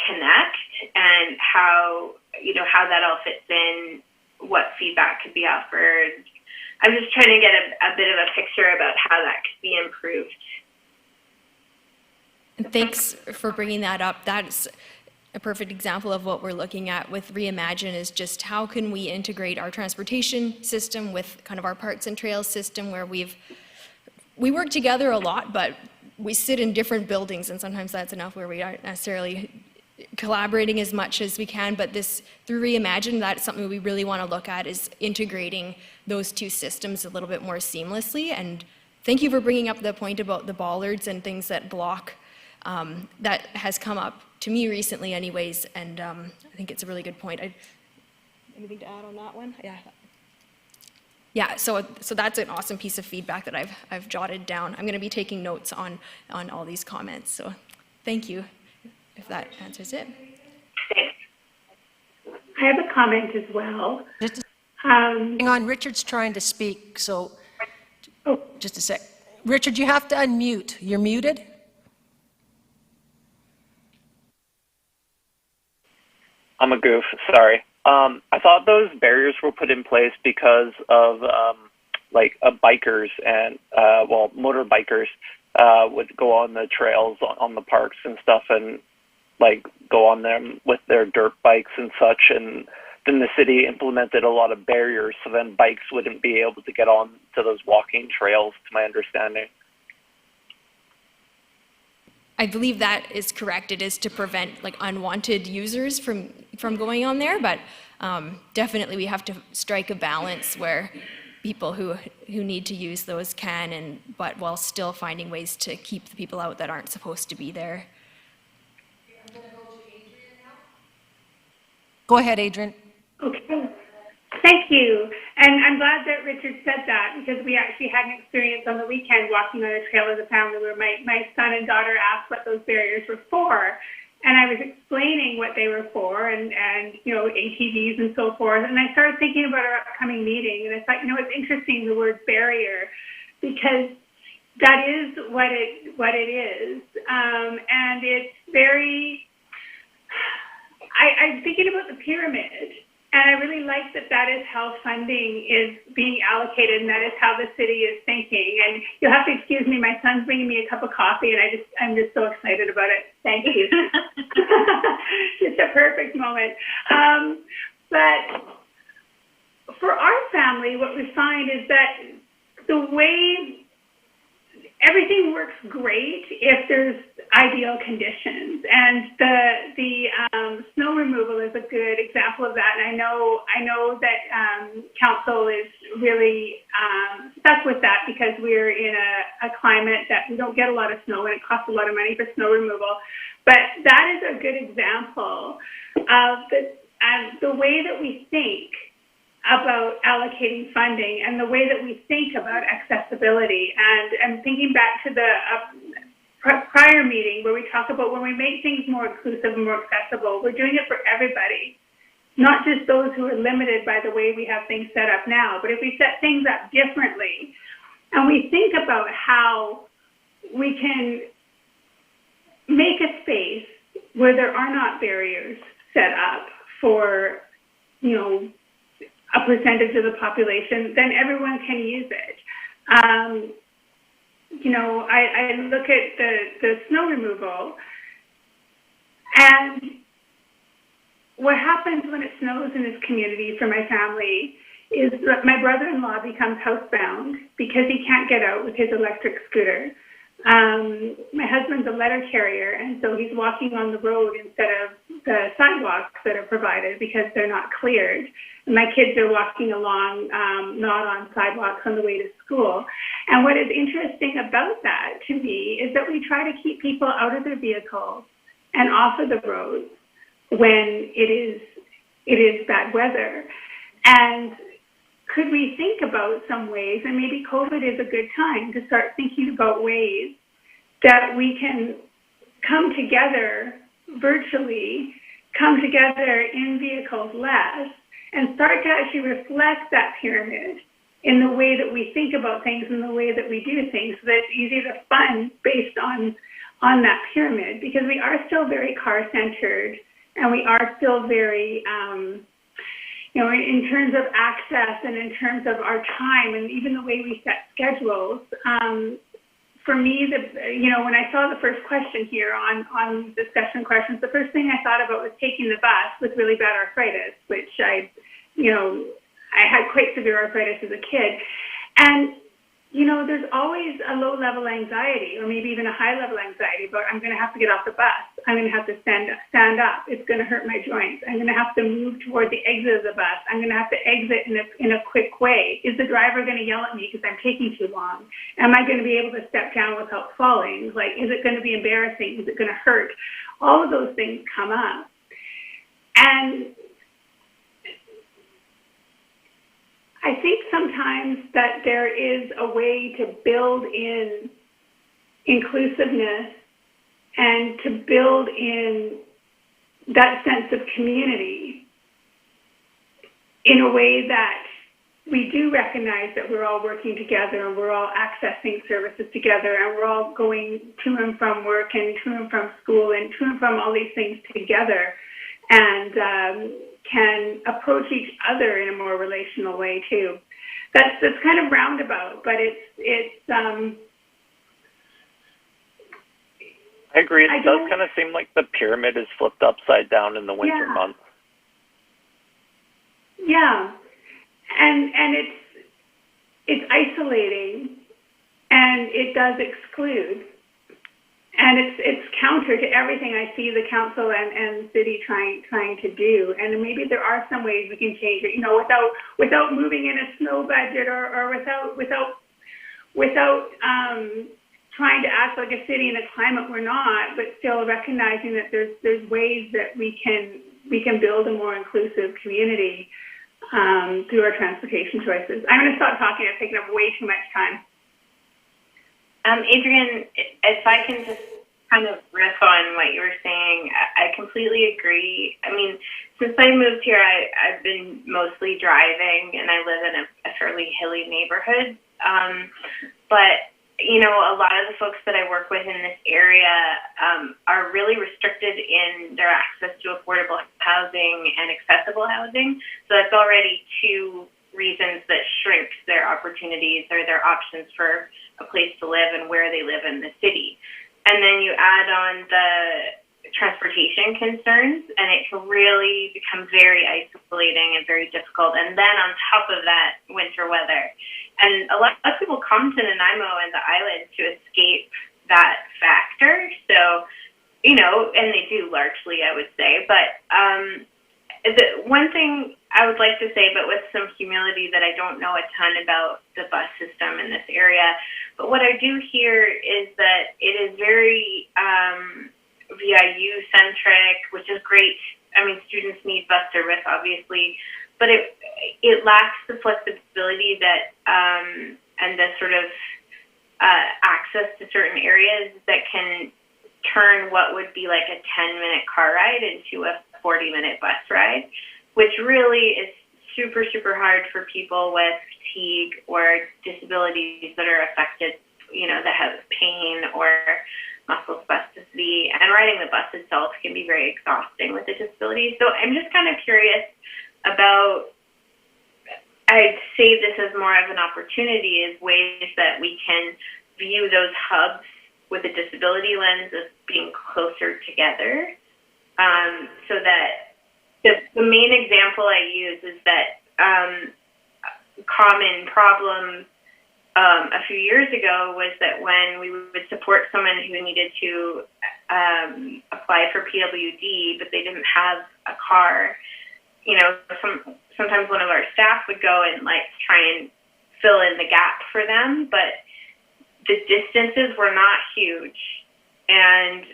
connect, and how that all fits in, what feedback could be offered. I'm just trying to get a bit of a picture about how that could be improved. Thanks for bringing that up. That's a perfect example of what we're looking at with Reimagine, is just how can we integrate our transportation system with kind of our parks and trails system, where we work together a lot, but we sit in different buildings, and sometimes that's enough where we aren't necessarily collaborating as much as we can. But through Reimagine, that's something we really want to look at, is integrating those two systems a little bit more seamlessly. And thank you for bringing up the point about the bollards and things that block. That has come up to me recently anyways, and I think it's a really good point. Anything to add on that one? Yeah. Yeah, so that's an awesome piece of feedback that I've jotted down. I'm going to be taking notes on all these comments, so thank you, if that answers it. I have a comment as well. Hang on, Richard's trying to speak, so just a sec. Richard, you have to unmute. You're muted? I'm a goof, sorry. I thought those barriers were put in place because of bikers and motorbikers would go on the trails on the parks and stuff, and go on them with their dirt bikes and such. And then the city implemented a lot of barriers, so then bikes wouldn't be able to get on to those walking trails, to my understanding. I believe that is correct. It is to prevent unwanted users from going on there, but definitely we have to strike a balance where people who need to use those can, but while still finding ways to keep the people out that aren't supposed to be there. Go ahead, Adrian. Okay. Thank you. And I'm glad that Richard said that, because we actually had an experience on the weekend walking on a trail as a family where my son and daughter asked what those barriers were for. And I was explaining what they were for and ATVs and so forth. And I started thinking about our upcoming meeting. And I thought, it's interesting, the word barrier, because that is what it is. And it's very, I'm thinking about the pyramid. And I really like that is how funding is being allocated, and that is how the city is thinking. And you'll have to excuse me, my son's bringing me a cup of coffee, and I'm just so excited about it. Thank you. It's a perfect moment. But for our family, what we find is that the way everything works great if there's ideal conditions, and the snow removal is a good example of that. And I know that council is really stuck with that, because we're in a climate that we don't get a lot of snow, and it costs a lot of money for snow removal. But that is a good example of the way that we think about allocating funding and the way that we think about accessibility. And thinking back to the prior meeting where we talk about when we make things more inclusive and more accessible, we're doing it for everybody, not just those who are limited by the way we have things set up now. But if we set things up differently and we think about how we can make a space where there are not barriers set up for, a percentage of the population, then everyone can use it. I look at the snow removal, and what happens when it snows in this community for my family is that my brother-in-law becomes housebound because he can't get out with his electric scooter. My husband's a letter carrier, and so he's walking on the road instead of the sidewalks that are provided because they're not cleared. And my kids are walking along, not on sidewalks on the way to school. And what is interesting about that to me is that we try to keep people out of their vehicles and off of the roads when it is bad weather. And could we think about some ways, and maybe COVID is a good time to start thinking about ways that we can come together virtually, come together in vehicles less, and start to actually reflect that pyramid in the way that we think about things and the way that we do things, so that it's easy to fund based on that pyramid, because we are still very car-centered, and we are still very in terms of access and in terms of our time and even the way we set schedules. For me, when I saw the first question here on discussion questions, the first thing I thought about was taking the bus with really bad arthritis, which I had quite severe arthritis as a kid. And there's always a low-level anxiety, or maybe even a high-level anxiety, but I'm going to have to get off the bus. I'm going to have to stand up. It's going to hurt my joints. I'm going to have to move toward the exit of the bus. I'm going to have to exit in a quick way. Is the driver going to yell at me because I'm taking too long? Am I going to be able to step down without falling? Is it going to be embarrassing? Is it going to hurt? All of those things come up. And I think sometimes that there is a way to build in inclusiveness and to build in that sense of community in a way that we do recognize that we're all working together and we're all accessing services together and we're all going to and from work and to and from school and to and from all these things together, and can approach each other in a more relational way too. That's kind of roundabout, but it's I agree. It does kind of seem like the pyramid is flipped upside down in the winter months. Yeah, and it's isolating, and it does exclude. And it's counter to everything I see the council and the city trying to do. And maybe there are some ways we can change it, without moving in a snow budget or without trying to act like a city in a climate we're not, but still recognizing that there's ways that we can build a more inclusive community through our transportation choices. I'm going to stop talking. I've taken up way too much time. Adrienne, if I can just kind of riff on what you were saying, I completely agree. I mean, since I moved here, I've been mostly driving, and I live in a fairly hilly neighborhood. But, a lot of the folks that I work with in this area are really restricted in their access to affordable housing and accessible housing. So that's already two reasons that shrinks their opportunities or their options for a place to live and where they live in the city. And then you add on the transportation concerns, and it can really become very isolating and very difficult. And then on top of that, winter weather. And a lot of people come to Nanaimo and the island to escape that factor. So, and they do largely, I would say. But the one thing I would like to say, but with some humility, that I don't know a ton about the bus system in this area. But what I do hear is that it is very VIU-centric, which is great. I mean, students need bus service, obviously, but it lacks the flexibility that and the sort of access to certain areas that can turn what would be like a 10-minute car ride into a 40-minute bus ride, which really is super, super hard for people with fatigue or disabilities that are affected, that have pain or muscle spasticity. And riding the bus itself can be very exhausting with a disability. So I'm just kind of curious about, I'd say this is more of an opportunity, is ways that we can view those hubs with a disability lens as being closer together. So that the main example I use is that common problem a few years ago was that when we would support someone who needed to apply for PWD, but they didn't have a car, sometimes one of our staff would go and try and fill in the gap for them, but the distances were not huge, and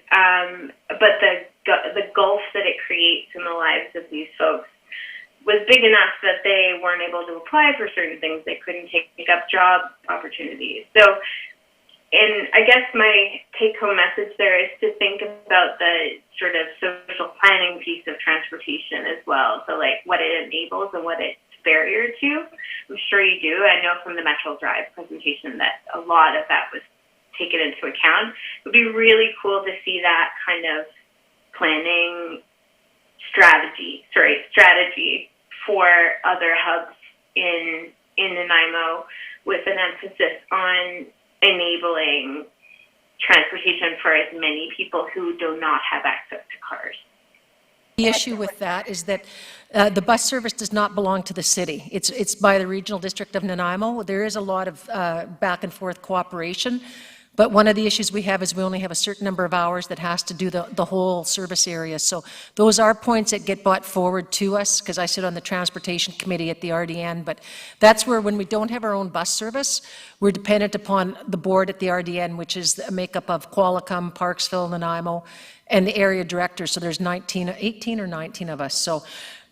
but the gulf that it creates in the lives of these folks was big enough that they weren't able to apply for certain things. They couldn't take up job opportunities. So, and I guess my take-home message there is to think about the sort of social planning piece of transportation as well. So, what it enables and what it's barrier to. I'm sure you do. I know from the Metro Drive presentation that a lot of that was taken into account. It would be really cool to see that kind of planning strategy for other hubs in Nanaimo, with an emphasis on enabling transportation for as many people who do not have access to cars. The issue with that is that the bus service does not belong to the city. It's by the Regional District of Nanaimo. There is a lot of back and forth cooperation, but one of the issues we have is we only have a certain number of hours that has to do the whole service area. So those are points that get brought forward to us, because I sit on the Transportation Committee at the RDN, but that's where, when we don't have our own bus service, we're dependent upon the board at the RDN, which is a makeup of Qualicum, Parksville, Nanaimo, and the area director. So there's 18 or 19 of us. So,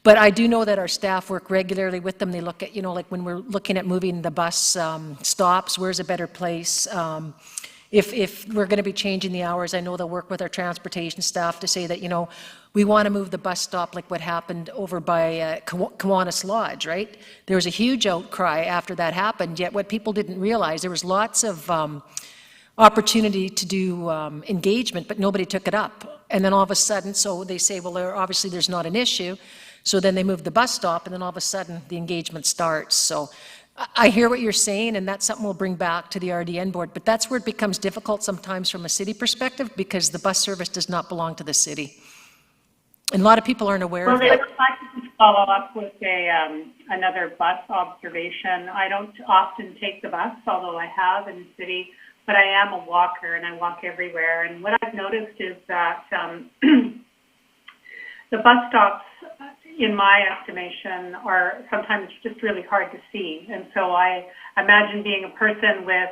but I do know that our staff work regularly with them. They look at, when we're looking at moving the bus stops, where's a better place? If we're going to be changing the hours, I know they'll work with our transportation staff to say that, we want to move the bus stop, like what happened over by Kiwanis Lodge, right? There was a huge outcry after that happened, yet what people didn't realize, there was lots of opportunity to do engagement, but nobody took it up. And then all of a sudden, so they say, well, obviously there's not an issue. So then they move the bus stop, and then all of a sudden the engagement starts. So I hear what you're saying, and that's something we'll bring back to the RDN board, but that's where it becomes difficult sometimes from a city perspective, because the bus service does not belong to the city. And a lot of people aren't aware of that. Well, if I could just follow up with another bus observation. I don't often take the bus, although I have in the city but I am a walker and I walk everywhere. And what I've noticed is that the bus stops, in my estimation, are sometimes just really hard to see. And so I imagine being a person with,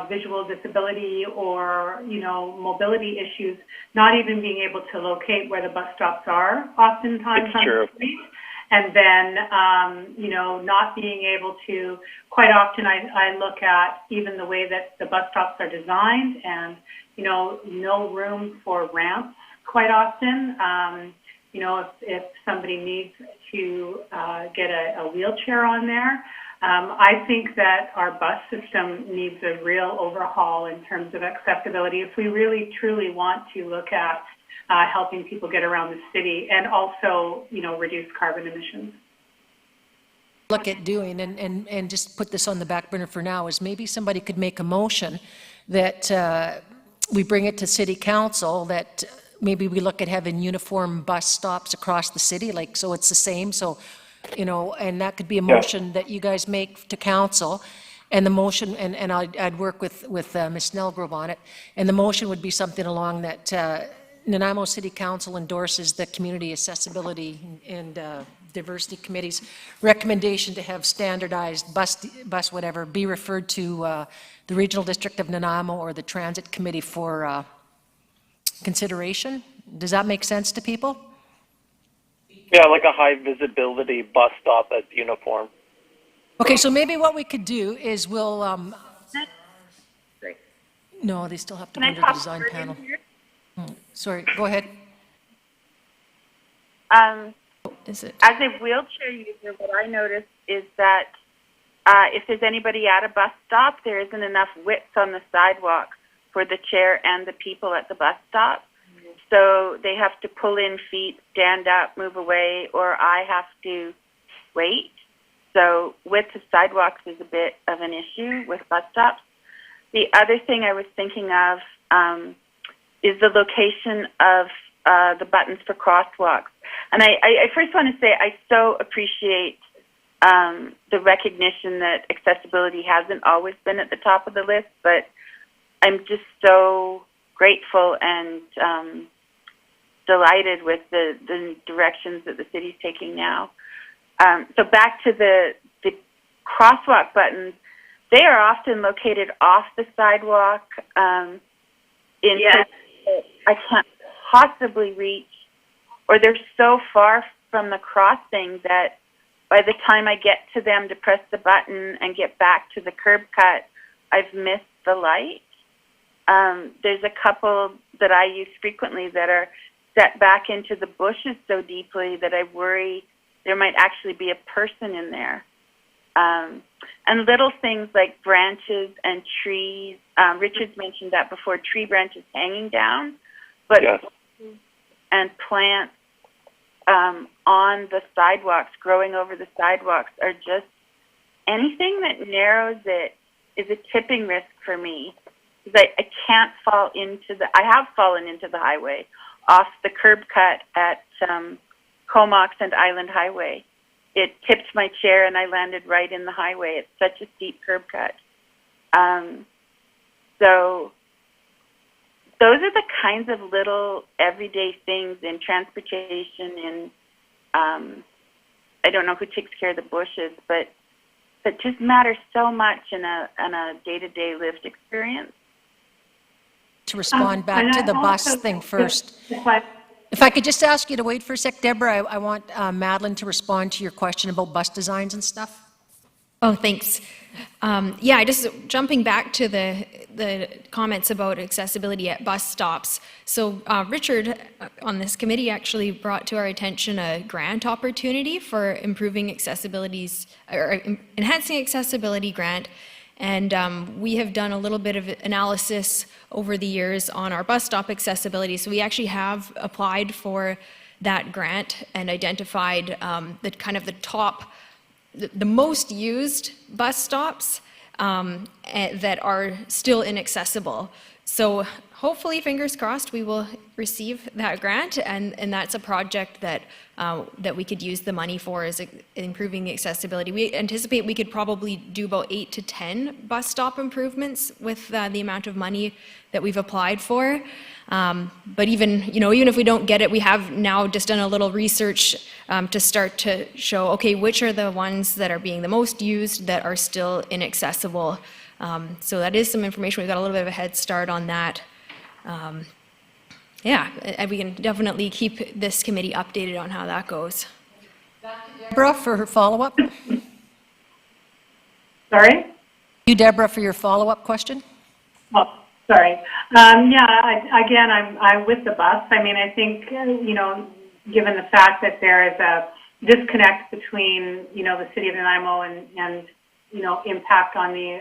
visual disability or, mobility issues, not even being able to locate where the bus stops are oftentimes on the street. And then, not being able to, quite often I look at even the way that the bus stops are designed and, no room for ramps quite often. If somebody needs to get a wheelchair on there, I think that our bus system needs a real overhaul in terms of accessibility if we really truly want to look at helping people get around the city and also, reduce carbon emissions. Look at doing, and just put this on the back burner for now, is maybe somebody could make a motion that we bring it to City Council, that maybe we look at having uniform bus stops across the city, like, so it's the same, so, and that could be a motion that you guys make to council, and the motion, and I'd work with Ms. Snellgrove on it, and the motion would be something along that Nanaimo City Council endorses the Community Accessibility and Diversity Committee's recommendation to have standardized bus whatever be referred to the Regional District of Nanaimo or the Transit Committee for consideration. Does that make sense to people? Yeah, like a high visibility bus stop that's uniform. Okay, so maybe what we could do is we'll, no, they still have to go to the design panel. Sorry, go ahead. As a wheelchair user, what I noticed is that if there's anybody at a bus stop, there isn't enough width on the sidewalk for the chair and the people at the bus stop. So they have to pull in feet, stand up, move away, or I have to wait. So width of sidewalks is a bit of an issue with bus stops. The other thing I was thinking of is the location of the buttons for crosswalks. And I first want to say I so appreciate the recognition that accessibility hasn't always been at the top of the list, but I'm just so grateful and delighted with the directions that the city's taking now. So back to the crosswalk buttons, they are often located off the sidewalk in places that I can't possibly reach, or they're so far from the crossing that by the time I get to them to press the button and get back to the curb cut, I've missed the light. There's a couple that I use frequently that are set back into the bushes so deeply that I worry there might actually be a person in there. And little things like branches and trees. Richard's mentioned that before, tree branches hanging down, but and plants on the sidewalks, growing over the sidewalks, are just anything that narrows it is a tipping risk for me. Because I can't fall into I have fallen into the highway off the curb cut at Comox and Island Highway. It tipped my chair and I landed right in the highway. It's such a steep curb cut. So those are the kinds of little everyday things in transportation, in I don't know who takes care of the bushes, but that just matters so much in a day-to-day lived experience. To respond back to the bus thing first. If I could just ask you to wait for a sec, Deborah, I want Madeline to respond to your question about bus designs and stuff. Oh, thanks. Yeah, just jumping back to the comments about accessibility at bus stops. So Richard on this committee actually brought to our attention a grant opportunity for improving accessibilities or enhancing accessibility grant. And we have done a little bit of analysis over the years on our bus stop accessibility. So we actually have applied for that grant and identified the kind of the top, the most used bus stops that are still inaccessible. So hopefully, fingers crossed, we will receive that grant, and that's a project that that we could use the money for, is improving accessibility. We anticipate we could probably do about 8 to 10 bus stop improvements with the amount of money that we've applied for. But even if we don't get it, we have now just done a little research to start to show, okay, which are the ones that are being the most used that are still inaccessible. So that is some information. We've got a little bit of a head start on that. Yeah, and we can definitely keep this committee updated on how that goes. Deborah, for her follow-up? Sorry? You, Deborah, for your follow-up question? Oh, sorry. Again, I'm with the bus. I mean, I think, given the fact that there is a disconnect between, the city of Nanaimo and impact on the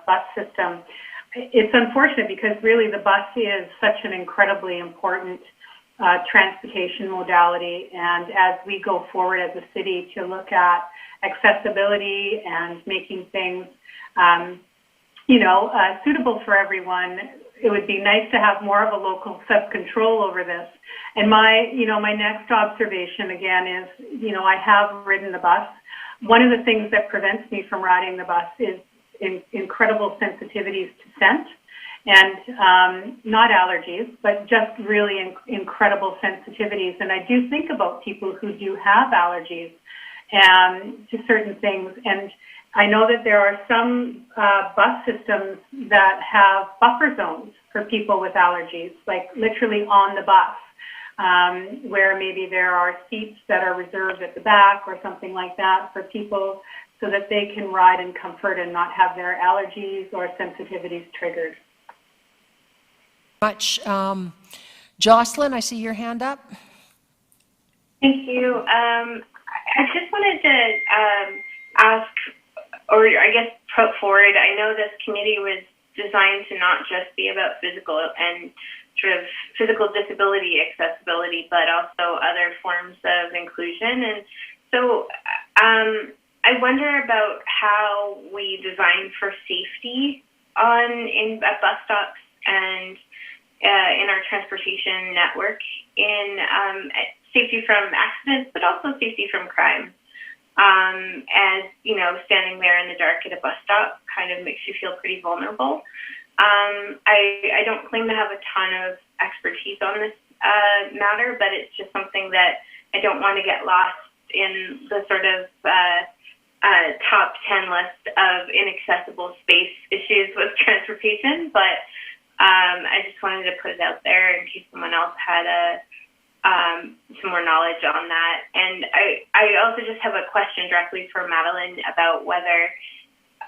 bus system, it's unfortunate because really the bus is such an incredibly important transportation modality. And as we go forward as a city to look at accessibility and making things, suitable for everyone, it would be nice to have more of a local self-control over this. And my next observation again is, I have ridden the bus. One of the things that prevents me from riding the bus is incredible sensitivities to scent, and not allergies, but just really incredible sensitivities. And I do think about people who do have allergies to certain things. And I know that there are some bus systems that have buffer zones for people with allergies, like literally on the bus. Where maybe there are seats that are reserved at the back or something like that for people so that they can ride in comfort and not have their allergies or sensitivities triggered. Much. Jocelyn, I see your hand up. Thank you. I just wanted to ask, or I guess put forward, I know this committee was designed to not just be about physical and sort of physical disability accessibility, but also other forms of inclusion. And so I wonder about how we design for safety at bus stops and in our transportation network, in safety from accidents, but also safety from crime. As standing there in the dark at a bus stop kind of makes you feel pretty vulnerable. I don't claim to have a ton of expertise on this matter, but it's just something that I don't want to get lost in the sort of top 10 list of inaccessible space issues with transportation. But I just wanted to put it out there in case someone else had some more knowledge on that. And I also just have a question directly for Madeline about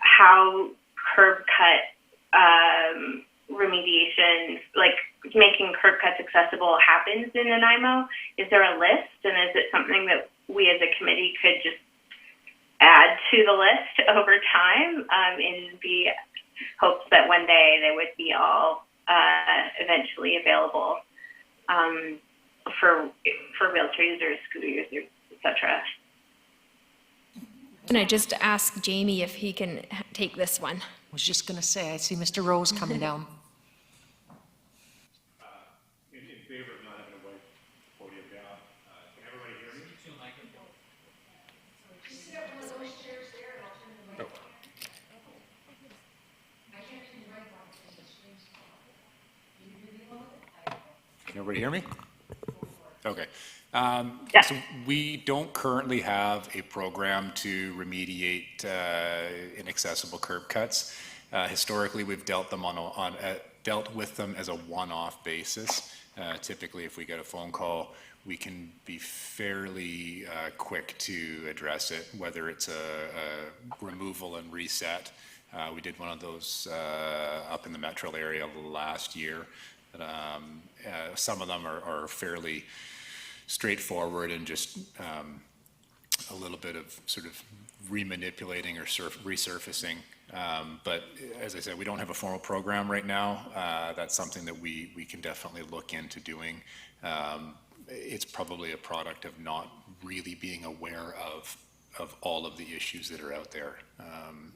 how curb cut remediation, like making curb cuts accessible, happens in Nanaimo. Is there a list, and is it something that we as a committee could just add to the list over time in the hopes that one day they would be all eventually available for wheelchair users, scooter users, etc.? Can I just ask Jamie if he can take this one? I was just going to say, I see Mr. Rose coming down. In favor of not having a white podium down. Can everybody hear me? Can everybody hear me? Okay. So we don't currently have a program to remediate inaccessible curb cuts. Historically, we've dealt with them as a one-off basis. Typically, if we get a phone call, we can be fairly quick to address it, whether it's a removal and reset. We did one of those up in the metro area last year. But, some of them are fairly straightforward and just a little bit of sort of remanipulating or resurfacing. But as I said, we don't have a formal program right now. That's something that we can definitely look into doing. It's probably a product of not really being aware of all of the issues that are out there,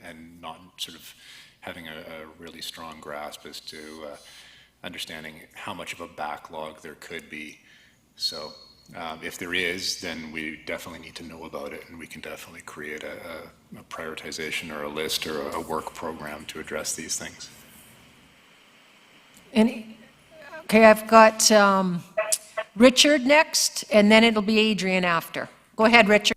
and not sort of having a really strong grasp as to understanding how much of a backlog there could be. So if there is, then we definitely need to know about it, and we can definitely create a prioritization or a list or a work program to address these things. Okay, I've got Richard next, and then it'll be Adrian after. Go ahead, Richard.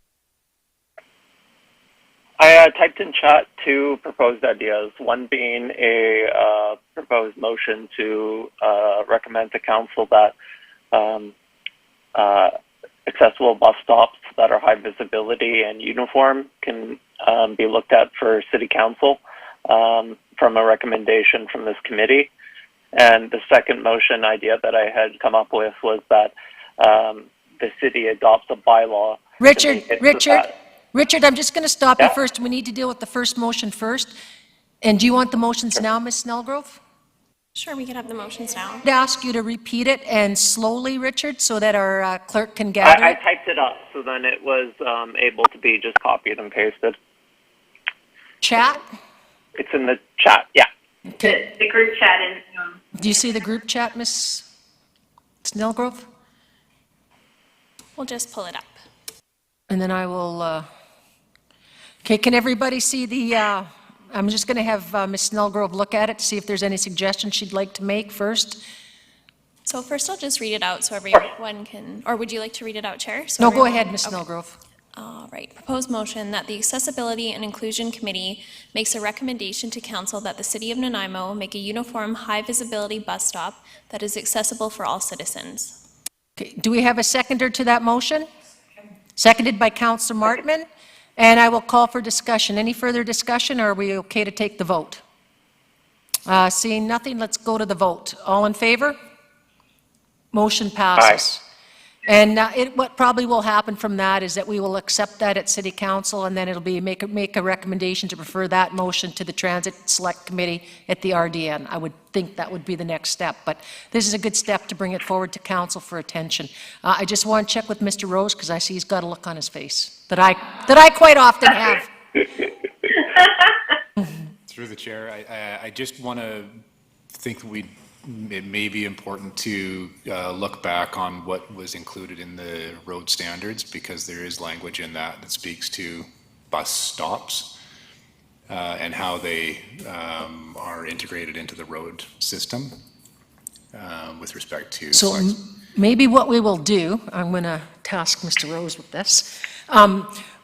I typed in chat two proposed ideas, one being a proposed motion to recommend to council that accessible bus stops that are high visibility and uniform can be looked at for city council from a recommendation from this committee. And the second motion idea that I had come up with was that the city adopts a bylaw. Richard, I'm just going to stop you first. We need to deal with the first motion first. And do you want the motions now, Ms. Snellgrove? Sure, we can have the motions now. I'd ask you to repeat it and slowly, Richard, so that our clerk can gather I it. typed it up, so then it was able to be just copied and pasted. Chat? It's in the chat, yeah. Okay. The group chat in Zoom. Do you see the group chat, Ms. Snellgrove? We'll just pull it up. And then I will, okay, can everybody see the, I'm just going to have Ms. Snellgrove look at it to see if there's any suggestions she'd like to make first. So first I'll just read it out so everyone can, or would you like to read it out, Chair? So No, go everyone- ahead, Ms. okay. Snellgrove. All right, proposed motion that the Accessibility and Inclusion Committee makes a recommendation to council that the City of Nanaimo make a uniform, high-visibility bus stop that is accessible for all citizens. Okay, do we have a seconder to that motion? Seconded by Councillor Martman, and I will call for discussion. Any further discussion, or are we okay to take the vote? Seeing nothing, let's go to the vote. All in favor? Motion passes. And what probably will happen from that is that we will accept that at City Council, and then it'll be make a recommendation to refer that motion to the Transit Select Committee at the RDN. I would think that would be the next step, but this is a good step to bring it forward to Council for attention. I just want to check with Mr. Rose, because I see he's got a look on his face that I quite often have. Through the chair, I just want to think it may be important to look back on what was included in the road standards, because there is language in that that speaks to bus stops and how they are integrated into the road system with respect to. So maybe what we will do, I'm going to task Mr. Rose with this,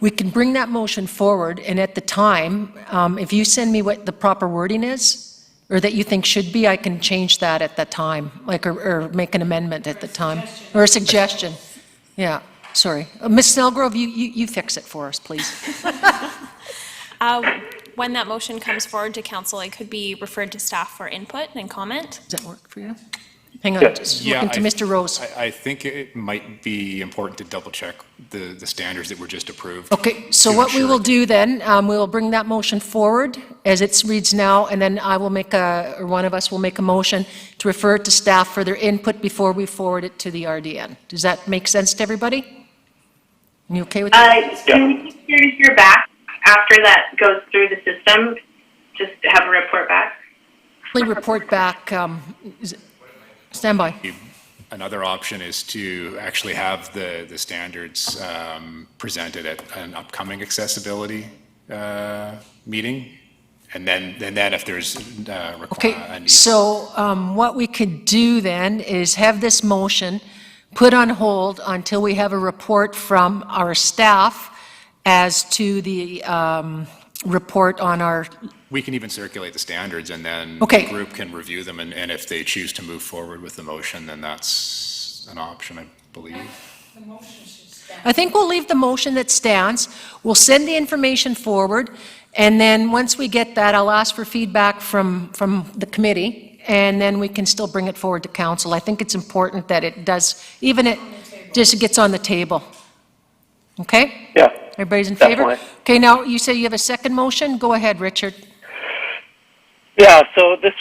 we can bring that motion forward, and at the time, if you send me what the proper wording is, or that you think should be, I can change that at that time, like, or make an amendment at the time. Or a suggestion. Yeah, sorry. Ms. Snellgrove, you fix it for us, please. When that motion comes forward to council, it could be referred to staff for input and comment. Does that work for you? Hang on, just looking to Mr. Rose. I think it might be important to double check the standards that were just approved. Okay, so what we will do then, we will bring that motion forward as it reads now, and then I will make or one of us will make a motion to refer it to staff for their input before we forward it to the RDN. Does that make sense to everybody? You okay with that? Can we hear back after that goes through the system? Just have a report back? Please report back. Stand by. Another option is to actually have the standards presented at an upcoming accessibility meeting, and then if there's Okay, so what we could do then is have this motion put on hold until we have a report from our staff as to the report on our. We can even circulate the standards, and then Okay. the group can review them, and if they choose to move forward with the motion, then that's an option, I believe. I think we'll leave the motion that stands. We'll send the information forward, and then once we get that, I'll ask for feedback from the committee, and then we can still bring it forward to council. I think it's important that it does, even it just gets on the table. Okay? Yeah. Everybody's in favor? Definitely. Okay, now you say you have a second motion? Go ahead, Richard. Yeah, so this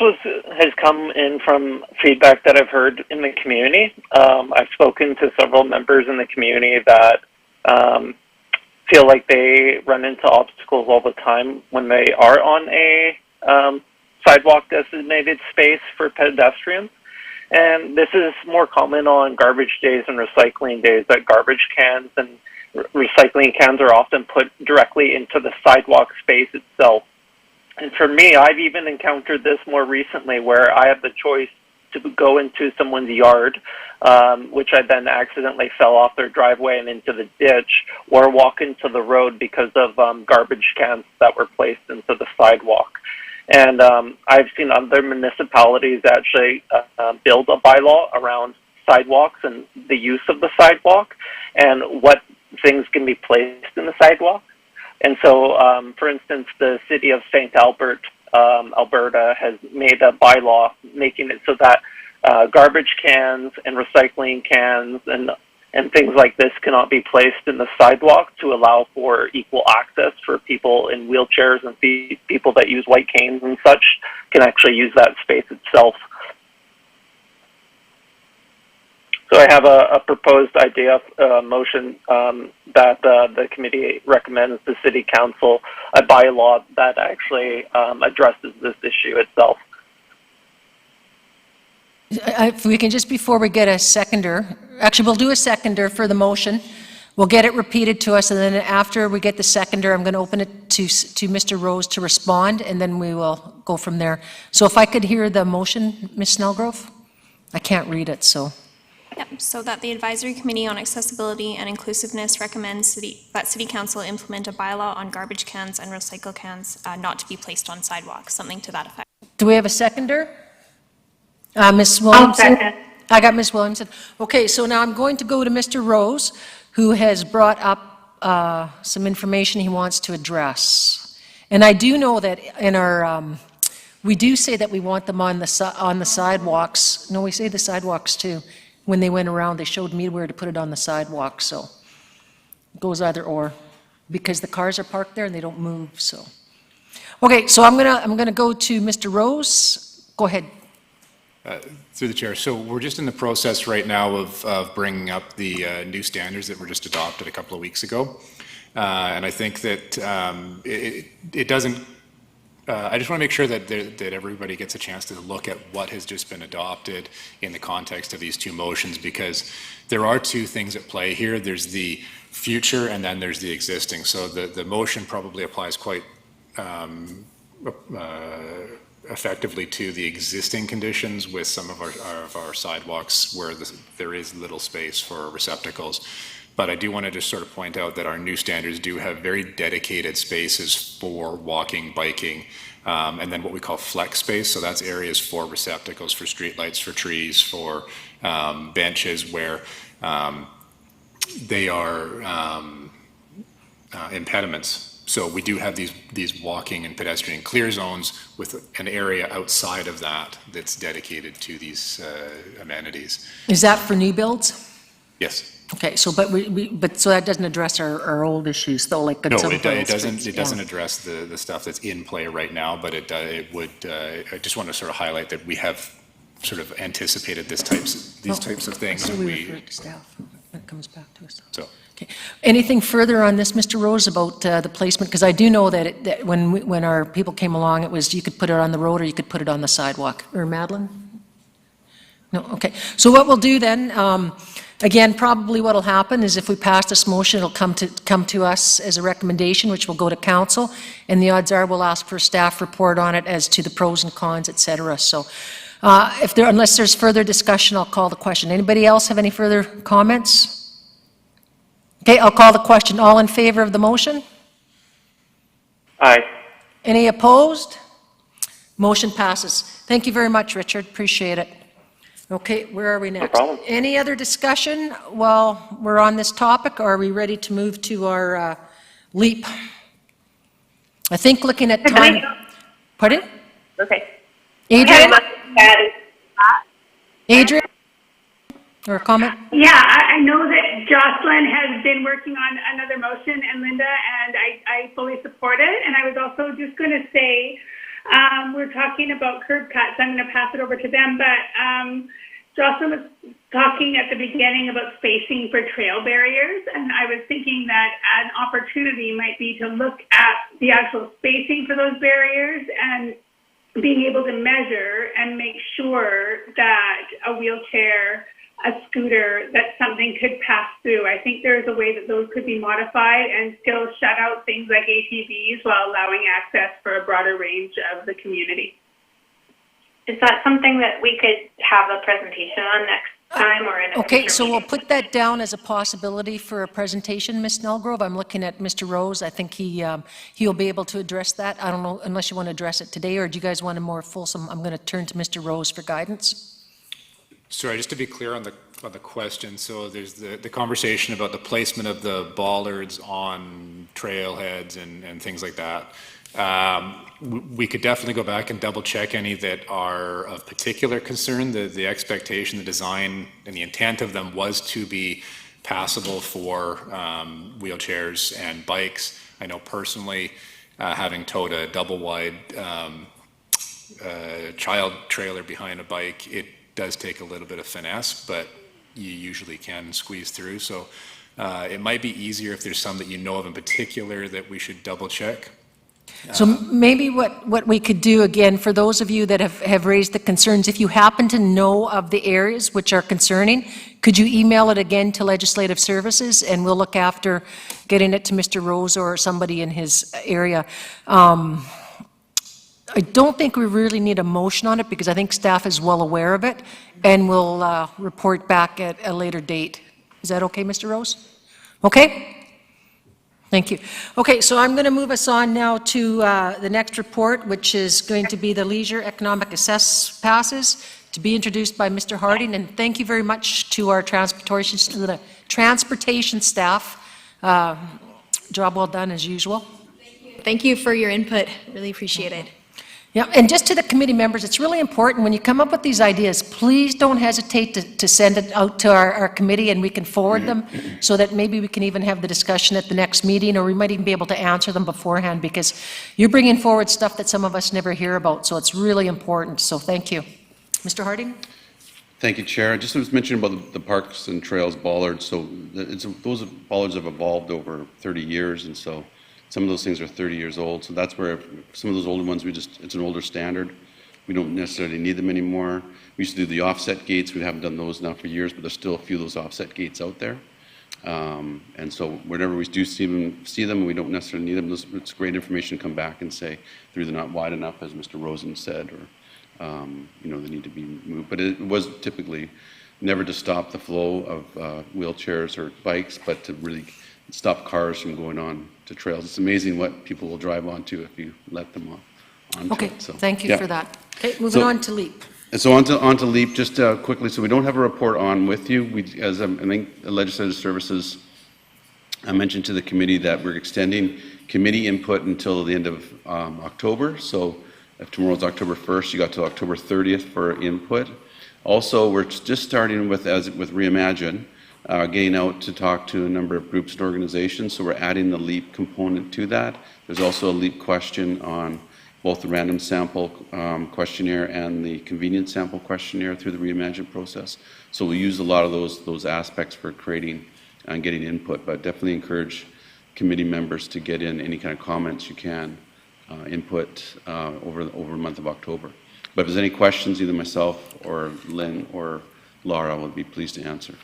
has come in from feedback that I've heard in the community. I've spoken to several members in the community that feel like they run into obstacles all the time when they are on a sidewalk designated space for pedestrians. And this is more common on garbage days and recycling days, that garbage cans and recycling cans are often put directly into the sidewalk space itself. And for me, I've even encountered this more recently where I have the choice to go into someone's yard, which I then accidentally fell off their driveway and into the ditch, or walk into the road because of garbage cans that were placed into the sidewalk. And I've seen other municipalities actually build a bylaw around sidewalks and the use of the sidewalk and what things can be placed in the sidewalk. And so, for instance, the city of St. Albert, Alberta, has made a bylaw making it so that garbage cans and recycling cans and things like this cannot be placed in the sidewalk to allow for equal access for people in wheelchairs, and people that use white canes and such can actually use that space itself. So I have a proposed idea, motion that the committee recommends the City Council a bylaw that actually addresses this issue itself. If we can just, before we get a seconder, actually, we'll do a seconder for the motion. We'll get it repeated to us, and then after we get the seconder, I'm going to open it to Mr. Rose to respond, and then we will go from there. So if I could hear the motion, Ms. Snellgrove? I can't read it, so. Yep, so that the Advisory Committee on Accessibility and Inclusiveness recommends that City Council implement a bylaw on garbage cans and recycle cans not to be placed on sidewalks, something to that effect. Do we have a seconder? Ms. Williamson? second. I got Ms. Williamson. Okay, so now I'm going to go to Mr. Rose, who has brought up some information he wants to address. And I do know that in our, we do say that we want them on the sidewalks. No, we say the sidewalks too. When they went around, they showed me where to put it on the sidewalk, so it goes either or, because the cars are parked there and they don't move, so. Okay, so I'm gonna go to Mr. Rose. Go ahead. Through the chair. So we're just in the process right now of bringing up the new standards that were just adopted a couple of weeks ago. And I think that it doesn't, I just want to make sure that everybody gets a chance to look at what has just been adopted in the context of these two motions, because there are two things at play here. There's the future and then there's the existing. So the motion probably applies quite effectively to the existing conditions with some of our sidewalks where there is little space for receptacles. But I do want to just sort of point out that our new standards do have very dedicated spaces for walking, biking, and then what we call flex space. So that's areas for receptacles, for streetlights, for trees, for benches where they are impediments. So we do have these walking and pedestrian clear zones with an area outside of that that's dedicated to these amenities. Is that for new builds? Yes. Okay, so but so that doesn't address our old issues though, like. No, it doesn't. It doesn't address the stuff that's in play right now, but it would. I just want to sort of highlight that we have sort of anticipated these types of things. So we refer it to staff when it comes back to us. So. Okay. Anything further on this, Mr. Rose, about the placement? Because I do know that when our people came along, it was you could put it on the road or you could put it on the sidewalk. Or Madeline? No. Okay. So what we'll do then. Again, probably what will happen is if we pass this motion, it'll come to us as a recommendation, which will go to council, and the odds are we'll ask for a staff report on it as to the pros and cons, et cetera. So unless there's further discussion, I'll call the question. Anybody else have any further comments? Okay, I'll call the question. All in favor of the motion? Aye. Any opposed? Motion passes. Thank you very much, Richard. Appreciate it. Okay, where are we next? No problem. Any other discussion while we're on this topic, or are we ready to move to our LEAP? I think looking at time. Pardon? Okay. Adrian? Adrian? Or a comment? Yeah, I know that Jocelyn has been working on another motion, and Linda, and I fully support it. And I was also just going to say, we're talking about curb cuts. I'm going to pass it over to them, but Jocelyn was talking at the beginning about spacing for trail barriers, and I was thinking that an opportunity might be to look at the actual spacing for those barriers and being able to measure and make sure that a wheelchair, a scooter, that something could pass through. I think there's a way that those could be modified and still shut out things like ATVs while allowing access for a broader range of the community. Is that something that we could have a presentation on next time or in a Okay, future so we'll meeting? put that down as a possibility for a presentation, Ms. Snellgrove. I'm looking at Mr. Rose. I think he'll be able to address that. I don't know, unless you want to address it today, or do you guys want a more fulsome? I'm going to turn to Mr. Rose for guidance. Sorry, just to be clear on the question, so there's the conversation about the placement of the bollards on trailheads and things like that. We could definitely go back and double check any that are of particular concern. The expectation, the design, and the intent of them was to be passable for wheelchairs and bikes. I know personally, having towed a double wide child trailer behind a bike, it does take a little bit of finesse, but you usually can squeeze through. So it might be easier if there's some that you know of in particular that we should double check. So maybe what we could do, again, for those of you that have raised the concerns, if you happen to know of the areas which are concerning, could you email it again to Legislative Services, and we'll look after getting it to Mr. Rose or somebody in his area. I don't think we really need a motion on it, because I think staff is well aware of it, and we'll report back at a later date. Is that okay, Mr. Rose? Okay? Thank you. Okay, so I'm going to move us on now to the next report, which is going to be the Leisure Economic Assess passes, to be introduced by Mr. Harding. And thank you very much to our transportation staff. Job well done as usual. Thank you for your input. Really appreciate it. Yeah, and just to the committee members, it's really important when you come up with these ideas, please don't hesitate to send it out to our committee, and we can forward them so that maybe we can even have the discussion at the next meeting, or we might even be able to answer them beforehand, because you're bringing forward stuff that some of us never hear about, so it's really important. So thank you. Mr. Harding? Thank you, Chair. Just was mentioned about the parks and trails bollards. So those bollards have evolved over 30 years, and so some of those things are 30 years old. So that's where some of those older ones, it's an older standard. We don't necessarily need them anymore. We used to do the offset gates. We haven't done those now for years, but there's still a few of those offset gates out there. And so whenever we do see them, we don't necessarily need them. It's great information to come back and say they're either not wide enough, as Mr. Rosen said, or they need to be moved. But it was typically never to stop the flow of wheelchairs or bikes, but to really stop cars from going on to trails. It's amazing what people will drive onto if you let them on. Okay, it. So, thank you yeah. for that. Okay, moving on to LEAP. And so on to LEAP, just quickly, so we don't have a report on with you. As I think the Legislative Services, I mentioned to the committee that we're extending committee input until the end of October. So if tomorrow's October 1st, you got to October 30th for input. Also, we're just starting with Reimagine, getting out to talk to a number of groups and organizations. So we're adding the LEAP component to that. There's also a LEAP question on both the random sample questionnaire and the convenience sample questionnaire through the Reimagine process. So we'll use a lot of those aspects for creating and getting input, but definitely encourage committee members to get in any kind of comments you can, input over the month of October. But if there's any questions, either myself or Lynn or Laura will be pleased to answer.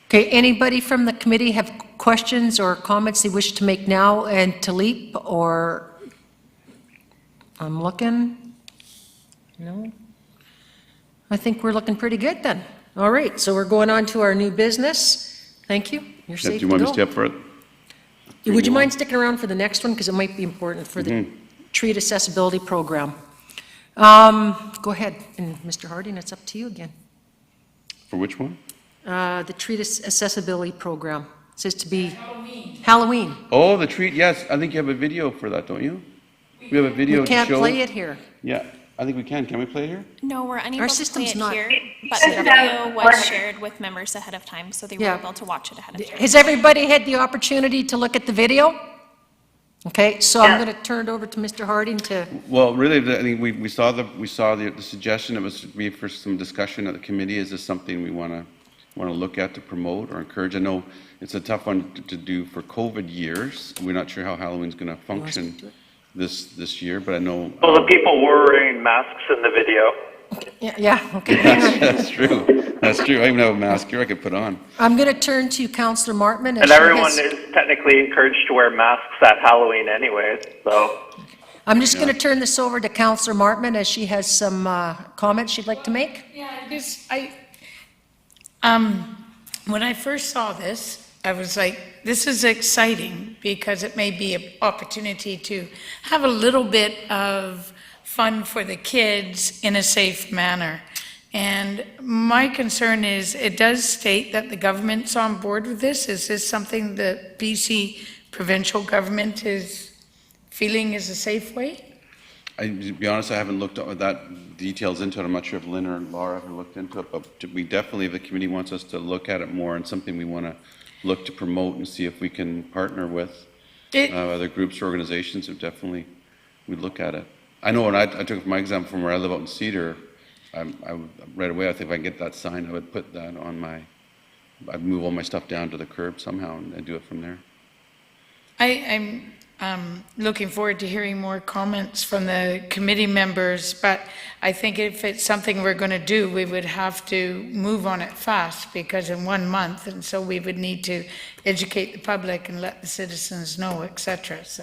Okay, anybody from the committee have questions or comments they wish to make now and to LEAP, or I'm looking? No? I think we're looking pretty good then. All right, so we're going on to our new business. Thank you. You're safe Do you want to me to step for it? Would you mind sticking around for the next one, because it might be important for the Treat Accessibility Program. Go ahead, and Mr. Harding, it's up to you again. For which one? The Treat Accessibility Program. It says to be Halloween. Oh, the treat, yes. I think you have a video for that, don't you? We have a video We to can't show. play it here. Yeah, I think we can. Can we play it here? No, we're unable Our to play system's it not- here, but the video was shared with members ahead of time, so they were Yeah. able to watch it ahead of time. Has everybody had the opportunity to look at the video? Okay, so I'm going to turn it over to Mr. Harding to, Well, really, I think we saw the suggestion. It was to be for some discussion at the committee. Is this something we want to look at to promote or encourage? I know it's a tough one to do for COVID years. We're not sure how Halloween's going to function this year, but I know. Well, the people were wearing masks in the video. Yeah, okay. That's true. That's true. I even have a mask here I could put on. I'm going to turn to Councillor Martman. And everyone is technically encouraged to wear masks at Halloween anyways, so. I'm just going to turn this over to Councillor Martman as she has some comments she'd like to make. Yeah, when I first saw this, I was like, this is exciting because it may be an opportunity to have a little bit of fun for the kids in a safe manner. And my concern is, it does state that the government's on board with this. Is this something that BC provincial government is feeling is a safe way? To be honest, I haven't looked at that details into it. I'm not sure if Lynn or Laura have looked into it, but we definitely, if the committee wants us to look at it more and something we want to look to promote and see if we can partner with other groups or organizations, if definitely we'd look at it. I know when I took my example from where I live out in Cedar, right away, I think if I can get that sign, I would put that on I'd move all my stuff down to the curb somehow and do it from there. I'm looking forward to hearing more comments from the committee members, but I think if it's something we're going to do, we would have to move on it fast, because in 1 month, and so we would need to educate the public and let the citizens know, etc. So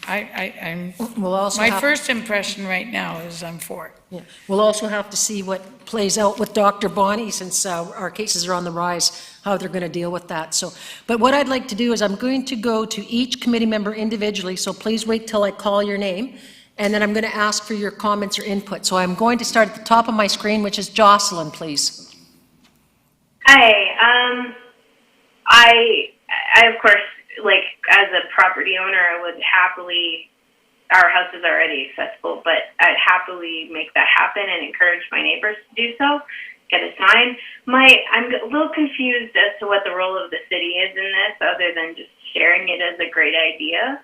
my first impression right now is I'm for it. Yeah. We'll also have to see what plays out with Dr. Bonnie, since our cases are on the rise, how they're going to deal with that. So, but what I'd like to do is I'm going to go to each committee member individually, so please wait till I call your name, and then I'm going to ask for your comments or input. So I'm going to start at the top of my screen, which is Jocelyn, please. Hi. I of course, like, as a property owner, I would happily, our house is already accessible, but I'd happily make that happen and encourage my neighbors to do so, get a sign. I'm a little confused as to what the role of the city is in this, other than just sharing it as a great idea.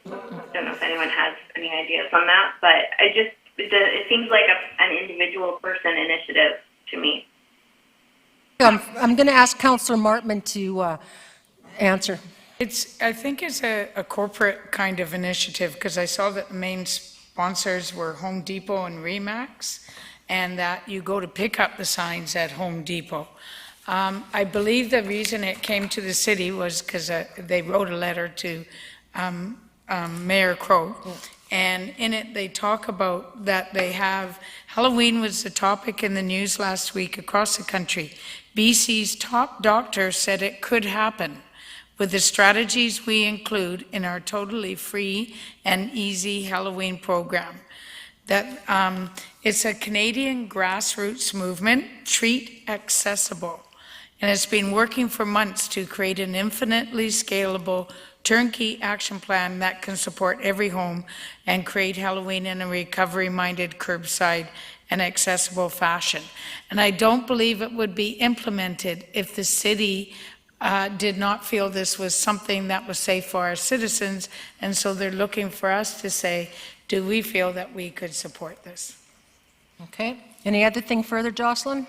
I don't know if anyone has any ideas on that, but it seems like an individual person initiative to me. I'm going to ask Councillor Martman to answer. I think it's a corporate kind of initiative, because I saw that the main sponsors were Home Depot and Remax, and that you go to pick up the signs at Home Depot. I believe the reason it came to the city was because they wrote a letter to Mayor Crow, and in it they talk about that they have, Halloween was the topic in the news last week across the country. BC's top doctor said it could happen with the strategies we include in our totally free and easy Halloween program. That it's a Canadian grassroots movement, Treat Accessible, and it's been working for months to create an infinitely scalable turnkey action plan that can support every home and create Halloween in a recovery-minded, curbside, and accessible fashion. And I don't believe it would be implemented if the city did not feel this was something that was safe for our citizens, and so they're looking for us to say, do we feel that we could support this? Okay. Any other thing further, Jocelyn?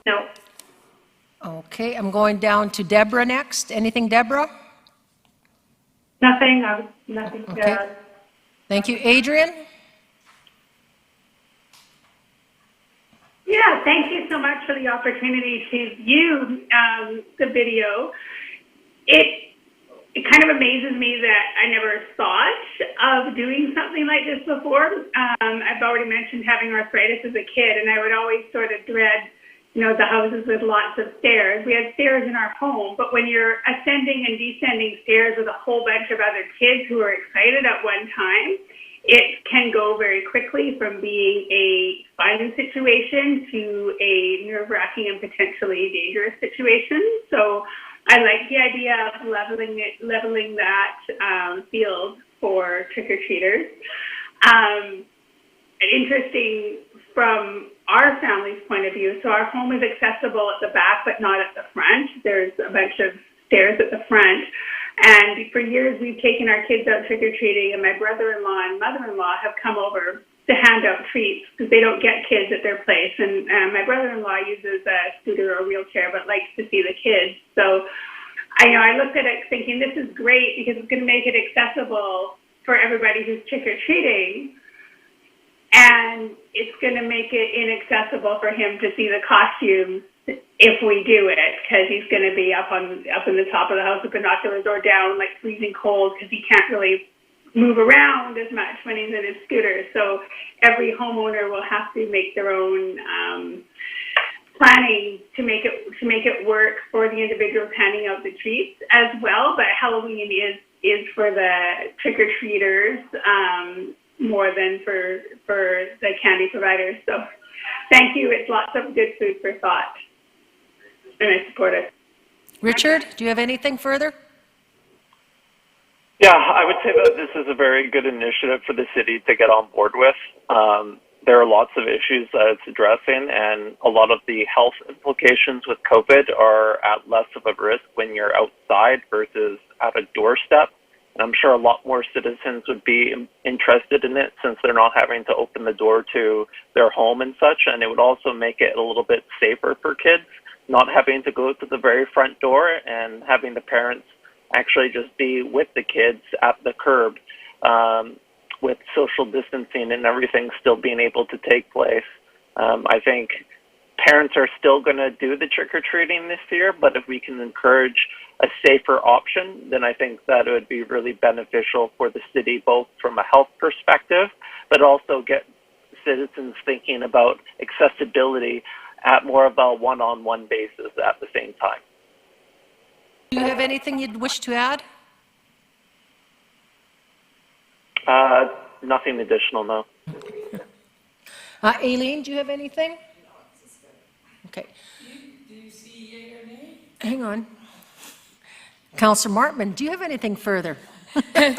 No. Okay, I'm going down to Deborah next. Anything, Deborah? Nothing. Nothing. Okay. Thank you. Adrian? Yeah, thank you so much for the opportunity to view the video. It kind of amazes me that I never thought of doing something like this before. I've already mentioned having arthritis as a kid, and I would always sort of dread, the houses with lots of stairs. We had stairs in our home, but when you're ascending and descending stairs with a whole bunch of other kids who are excited at one time, it can go very quickly from being a fun situation to a nerve-wracking and potentially dangerous situation. So I like the idea of leveling that field for trick-or-treaters. Interesting from our family's point of view. So our home is accessible at the back, but not at the front. There's a bunch of stairs at the front. And for years, we've taken our kids out trick-or-treating, and my brother-in-law and mother-in-law have come over to hand out treats because they don't get kids at their place. And my brother-in-law uses a scooter or a wheelchair but likes to see the kids. So I looked at it thinking this is great because it's going to make it accessible for everybody who's trick-or-treating. And it's going to make it inaccessible for him to see the costumes if we do it, because he's going to be up in the top of the house with binoculars or down like freezing cold because he can't really move around as much when he's in his scooter. So every homeowner will have to make their own planning to make it work for the individuals handing out the treats as well. But Halloween is for the trick-or-treaters more than for the candy providers. So thank you. It's lots of good food for thought. And I support it. Richard, do you have anything further? Yeah, I would say that this is a very good initiative for the city to get on board with. There are lots of issues that it's addressing, and a lot of the health implications with COVID are at less of a risk when you're outside versus at a doorstep. And I'm sure a lot more citizens would be interested in it since they're not having to open the door to their home and such. And it would also make it a little bit safer for kids, not having to go to the very front door and having the parents actually just be with the kids at the curb, with social distancing and everything still being able to take place. I think parents are still going to do the trick-or-treating this year, but if we can encourage a safer option, then I think that it would be really beneficial for the city, both from a health perspective, but also get citizens thinking about accessibility at more of a one-on-one basis at the same time. Do you have anything you'd wish to add? Nothing additional, no. Aileen, do you have anything? Okay. Do you see yea or nay? Hang on. Councillor Martman, do you have anything further?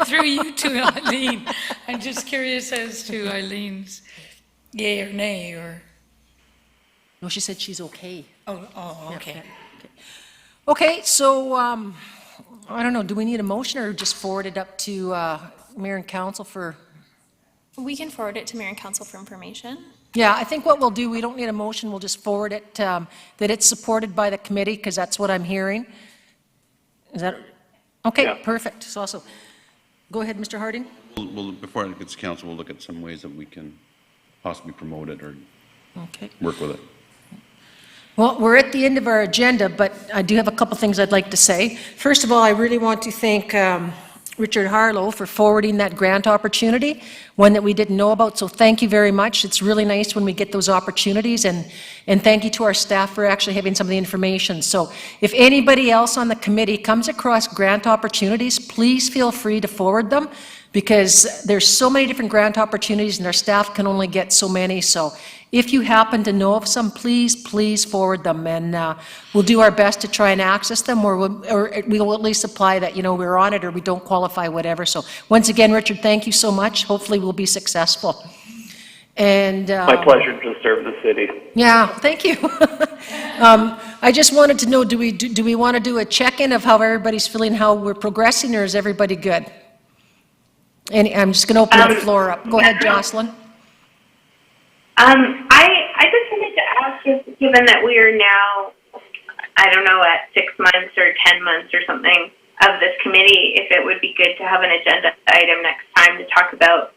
Through you to Eileen. I'm just curious as to Eileen's yay or nay, or... No, she said she's okay. Oh, okay. Yeah, okay. Okay, so, I don't know, do we need a motion or just forward it up to Mayor and Council for... We can forward it to Mayor and Council for information. Yeah, I think what we'll do, we don't need a motion, we'll just forward it, that it's supported by the committee, because that's what I'm hearing. Is that, okay, Yeah. perfect, so also, go ahead, Mr. Harding. We'll, before it gets to council, we'll look at some ways that we can possibly promote it or Okay. work with it. Well, we're at the end of our agenda, but I do have a couple things I'd like to say. First of all, I really want to thank Richard Harlow for forwarding that grant opportunity, one that we didn't know about, so thank you very much. It's really nice when we get those opportunities, and thank you to our staff for actually having some of the information. So if anybody else on the committee comes across grant opportunities, please feel free to forward them, because there's so many different grant opportunities and our staff can only get so many. So if you happen to know of some, please forward them, and we'll do our best to try and access them, or we'll at least apply that, you know, we're on it or we don't qualify, whatever. So once again, Richard, thank you so much. Hopefully we'll be successful. And My pleasure to serve the city. yeah, thank you. I just wanted to know, do we want to do a check-in of how everybody's feeling, how we're progressing, or is everybody good? And I'm just going to open the floor up. Go ahead, Jocelyn. I just wanted to ask, just given that we are now, I don't know, at 6 months or 10 months or something of this committee, if it would be good to have an agenda item next time to talk about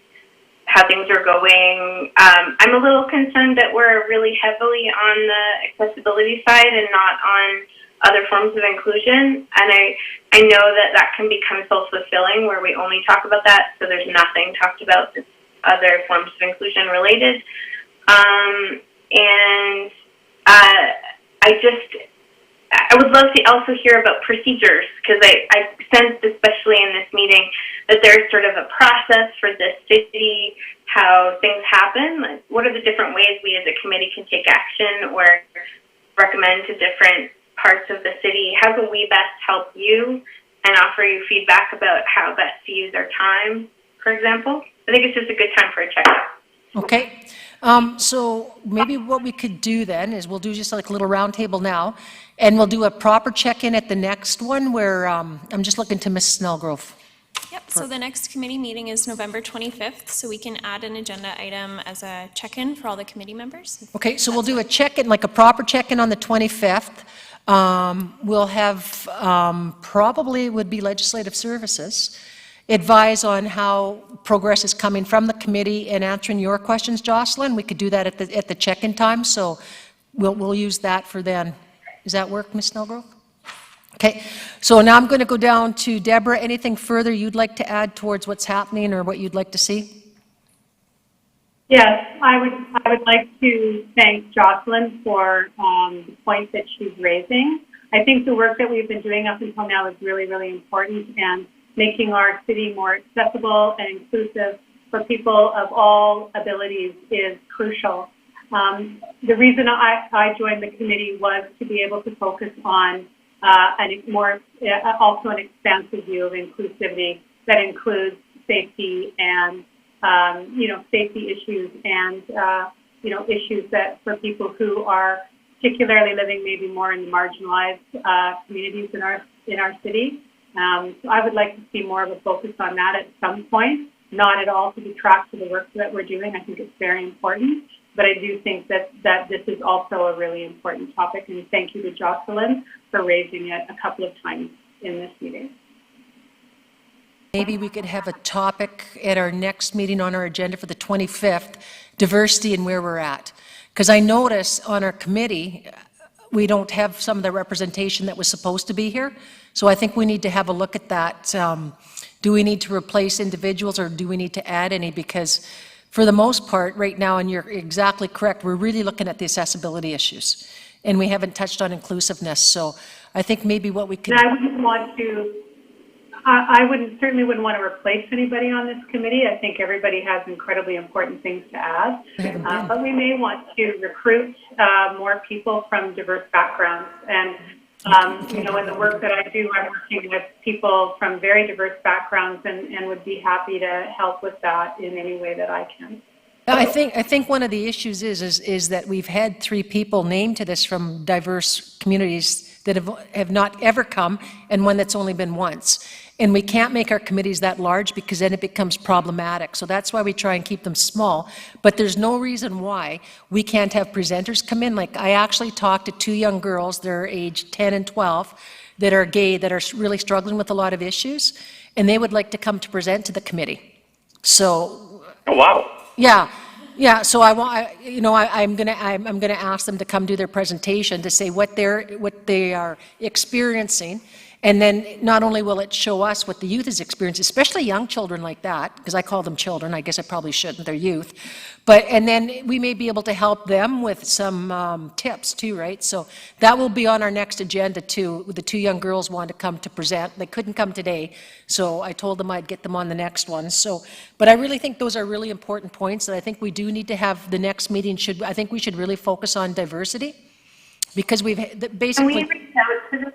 how things are going. I'm a little concerned that we're really heavily on the accessibility side and not on other forms of inclusion. And I know that can become self-fulfilling where we only talk about that, so there's nothing talked about that's other forms of inclusion related. I would love to also hear about procedures, because I sensed, especially in this meeting, that there's sort of a process for the city, how things happen. Like, what are the different ways we as a committee can take action or recommend to different parts of the city? How can we best help you and offer you feedback about how best to use our time, for example? I think it's just a good time for a check-up. Okay. So maybe what we could do then is we'll do just like a little roundtable now, and we'll do a proper check-in at the next one where I'm just looking to Ms. Snellgrove. Yep, so the next committee meeting is November 25th, so we can add an agenda item as a check-in for all the committee members. Okay, so we'll do a check-in, like a proper check-in on the 25th. We'll have, probably would be legislative services, advise on how progress is coming from the committee and answering your questions, Jocelyn. We could do that at the check-in time, so we'll use that for then. Does that work, Ms. Snellgrove? Okay, so now I'm going to go down to Deborah. Anything further you'd like to add towards what's happening or what you'd like to see? Yes, I would like to thank Jocelyn for the point that she's raising. I think the work that we've been doing up until now is really, really important, and making our city more accessible and inclusive for people of all abilities is crucial. The reason I joined the committee was to be able to focus on also an expansive view of inclusivity that includes safety and safety issues and, issues that for people who are particularly living maybe more in the marginalized communities in our city. So I would like to see more of a focus on that at some point, not at all to detract to the work that we're doing. I think it's very important, but I do think that this is also a really important topic, and thank you to Jocelyn for raising it a couple of times in this meeting. Maybe we could have a topic at our next meeting on our agenda for the 25th, diversity and where we're at. Because I notice on our committee, we don't have some of the representation that was supposed to be here. So I think we need to have a look at that. Do we need to replace individuals or do we need to add any? Because for the most part, right now, and you're exactly correct, we're really looking at the accessibility issues. And we haven't touched on inclusiveness. So I think maybe what we could... And I wouldn't want to... certainly wouldn't want to replace anybody on this committee. I think everybody has incredibly important things to add. But we may want to recruit more people from diverse backgrounds. And, in the work that I do, I'm working with people from very diverse backgrounds and would be happy to help with that in any way that I can. I think one of the issues is that we've had 3 people named to this from diverse communities that have not ever come, and one that's only been once. And we can't make our committees that large because then it becomes problematic. So that's why we try and keep them small. But there's no reason why we can't have presenters come in. Like, I actually talked to 2 young girls, they're age 10 and 12, that are gay, that are really struggling with a lot of issues, and they would like to come to present to the committee. So... Oh, wow. Yeah, so I'm gonna ask them to come do their presentation to say what they are experiencing, and then not only will it show us what the youth is experiencing, especially young children like that, because I call them children, I guess I probably shouldn't, they're youth, and then we may be able to help them with some tips too, right? So that will be on our next agenda too. The 2 young girls want to come to present. They couldn't come today, so I told them I'd get them on the next one. So, but I really think those are really important points that I think we do need to have. The next meeting I think we should really focus on diversity, because we've basically... Can we reach out to the...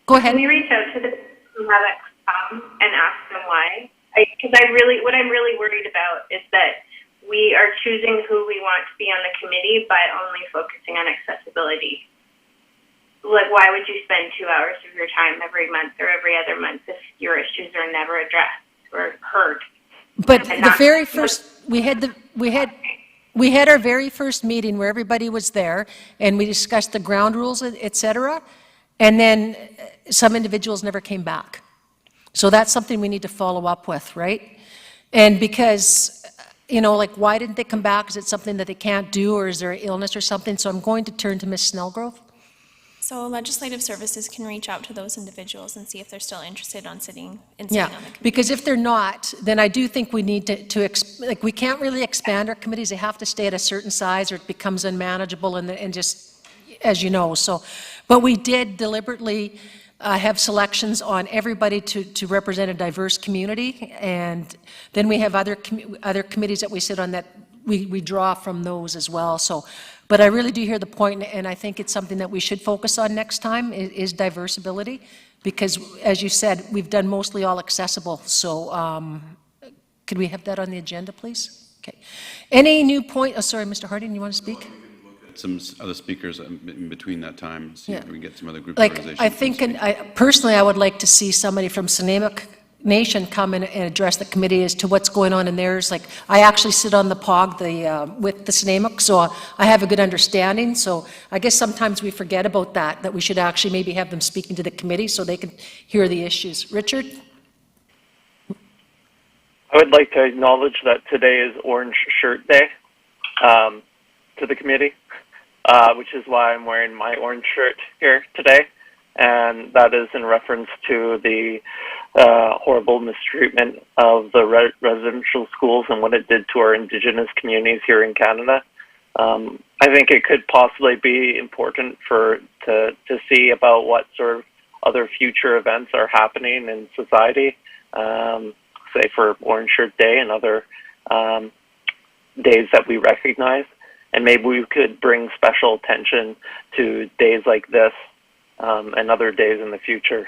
Go ahead. Can we reach out to the people who haven't come and ask them why? Because what I'm really worried about is that we are choosing who we want to be on the committee by only focusing on accessibility. Like, why would you spend 2 hours of your time every month or every other month if your issues are never addressed or heard? But the very first, we had our very first meeting where everybody was there, and we discussed the ground rules, et cetera, and then some individuals never came back. So that's something we need to follow up with, right? And because, why didn't they come back? Is it something that they can't do, or is there an illness or something? So I'm going to turn to Ms. Snellgrove. So legislative services can reach out to those individuals and see if they're still interested on sitting on the committee. Because if they're not, then I do think we need we can't really expand our committees. They have to stay at a certain size or it becomes unmanageable and just, as you know. So, but we did deliberately have selections on everybody to represent a diverse community, and then we have other committees that we sit on that we draw from those as well. So, but I really do hear the point, and I think it's something that we should focus on next time is diversibility, because as you said, we've done mostly all accessible. So could we have that on the agenda, please? Okay. Any new point? Oh, sorry, Mr. Harding, you want to speak? Some other speakers in between that time, see if we can get some other group like, organizations. I think, personally, I would like to see somebody from Nunavut nation come and address the committee as to what's going on in theirs. Like, I actually sit on the POG with the Snamuk, so I have a good understanding. So I guess sometimes we forget about that we should actually maybe have them speaking to the committee so they can hear the issues. Richard? I would like to acknowledge that today is Orange Shirt Day to the committee, which is why I'm wearing my orange shirt here today. And that is in reference to the horrible mistreatment of the residential schools and what it did to our Indigenous communities here in Canada. I think it could possibly be important to see about what sort of other future events are happening in society, say for Orange Shirt Day and other days that we recognize. And maybe we could bring special attention to days like this and other days in the future.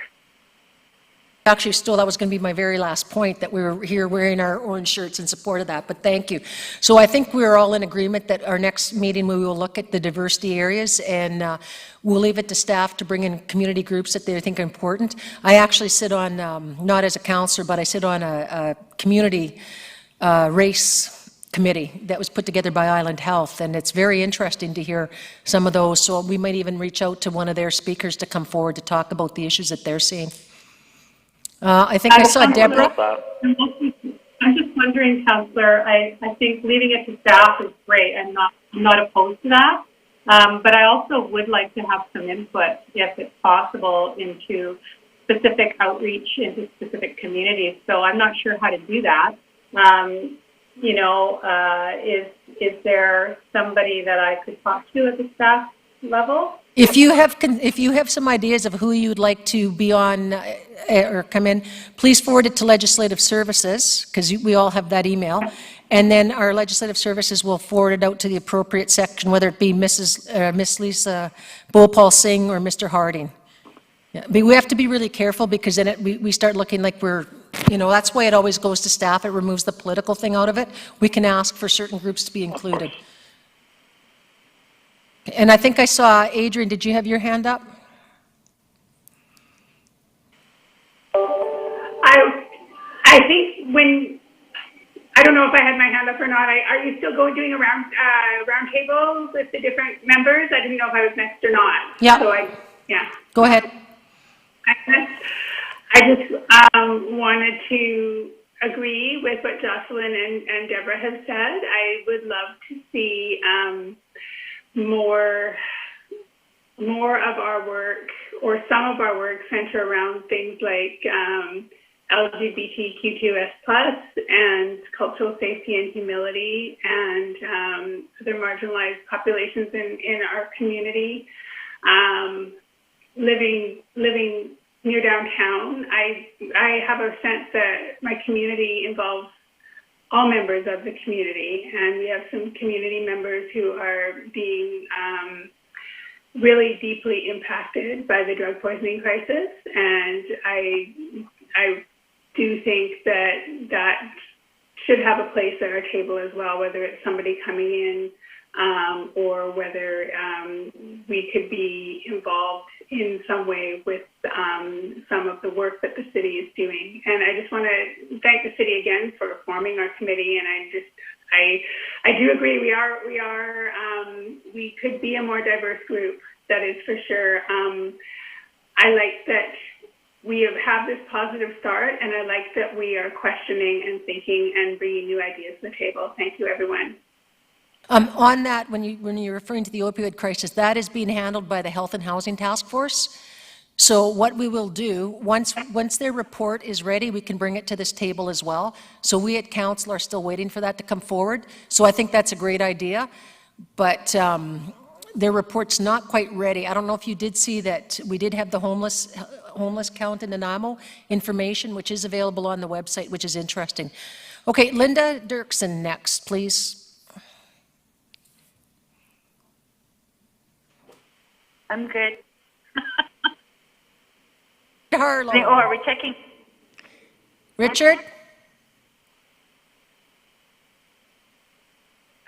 Actually, still, that was going to be my very last point, that we were here wearing our orange shirts in support of that, but thank you. So I think we're all in agreement that our next meeting, we will look at the diversity areas, and we'll leave it to staff to bring in community groups that they think are important. I actually sit on, not as a counselor, but I sit on a community race committee that was put together by Island Health, and it's very interesting to hear some of those. So we might even reach out to one of their speakers to come forward to talk about the issues that they're seeing. I think I saw Deborah. I'm just wondering, Councillor, I think leaving it to staff is great. I'm not opposed to that. But I also would like to have some input, if it's possible, into specific outreach into specific communities. So I'm not sure how to do that. Is there somebody that I could talk to at the staff level? If you have some ideas of who you'd like to be on or come in, please forward it to Legislative Services, because we all have that email. And then our Legislative Services will forward it out to the appropriate section, whether it be Miss Lisa Bhopal Singh or Mr. Harding. Yeah, but we have to be really careful, because then we start looking like we're, that's why it always goes to staff. It removes the political thing out of it. We can ask for certain groups to be included. And I think I saw Adrian, did you have your hand up? I think I don't know if I had my hand up or not. Are you still doing a round table with the different members? I didn't know if I was next or not. Yeah. So Go ahead. I just wanted to agree with what Jocelyn and Deborah have said. I would love to see more of our work, or some of our work, center around things like LGBTQ2S+ and cultural safety and humility, and other marginalized populations in our community. Living near downtown, I have a sense that my community involves all members of the community, and we have some community members who are being really deeply impacted by the drug poisoning crisis, and I do think that should have a place at our table as well, whether it's somebody coming in or whether we could be involved in some way with some of the work that the city is doing. And I just want to thank the city again for forming our committee. And I do agree we could be a more diverse group. That is for sure. I like that we have this positive start, and I like that we are questioning and thinking and bringing new ideas to the table. Thank you, everyone. On that, when you're referring to the opioid crisis, that is being handled by the Health and Housing Task Force. So what we will do, once their report is ready, we can bring it to this table as well. So we at Council are still waiting for that to come forward. So I think that's a great idea, but their report's not quite ready. I don't know if you did see that we did have the homeless count in Nanaimo information, which is available on the website, which is interesting. Okay, Linda Dirksen next, please. I'm good. Harlow. Oh, are we checking? Richard?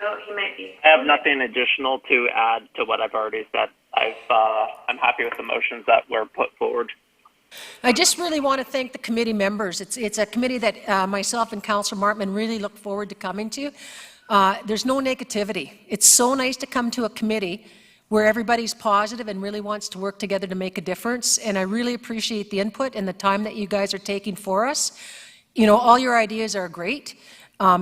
Oh, he might be. I have nothing additional to add to what I've already said. I'm happy with the motions that were put forward. I just really want to thank the committee members. It's a committee that myself and Councillor Martman really look forward to coming to. There's no negativity. It's so nice to come to a committee where everybody's positive and really wants to work together to make a difference. And I really appreciate the input and the time that you guys are taking for us. You know, all your ideas are great.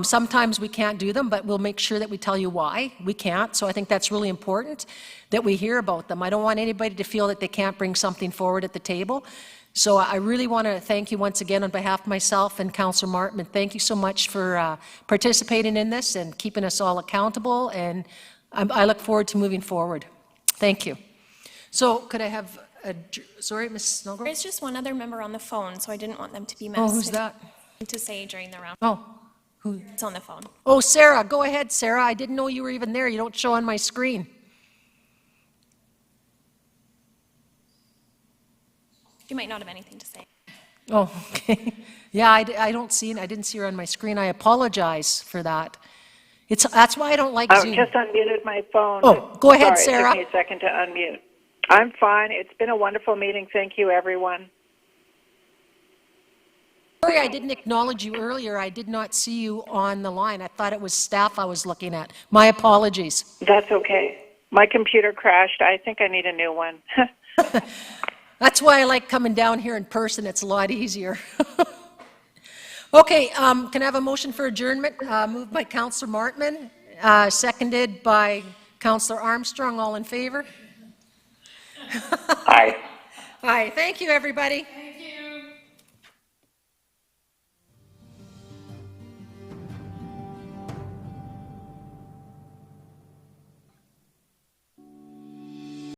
Sometimes we can't do them, but we'll make sure that we tell you why we can't. So I think that's really important that we hear about them. I don't want anybody to feel that they can't bring something forward at the table. So I really want to thank you once again on behalf of myself and Councillor Martman. Thank you so much for participating in this and keeping us all accountable. And I look forward to moving forward. Thank you. So could I have sorry, Ms. Snowgrove? There's just one other member on the phone, so I didn't want them to be missed. Oh, who's that? To say during the round. Oh, who? It's on the phone. Oh, Sarah, go ahead, Sarah. I didn't know you were even there. You don't show on my screen. You might not have anything to say. Oh, okay. Yeah, I don't see it. I didn't see her on my screen. I apologize for that. That's why I don't like Zoom. I just unmuted my phone. Oh, go ahead, Sorry, Sarah. it took me a second to unmute. I'm fine. It's been a wonderful meeting. Thank you, everyone. Sorry, I didn't acknowledge you earlier. I did not see you on the line. I thought it was staff I was looking at. My apologies. That's okay. My computer crashed. I think I need a new one. That's why I like coming down here in person. It's a lot easier. Okay, can I have a motion for adjournment? Moved by Councillor Martman, seconded by Councillor Armstrong. All in favor? Aye. Aye. Thank you, everybody.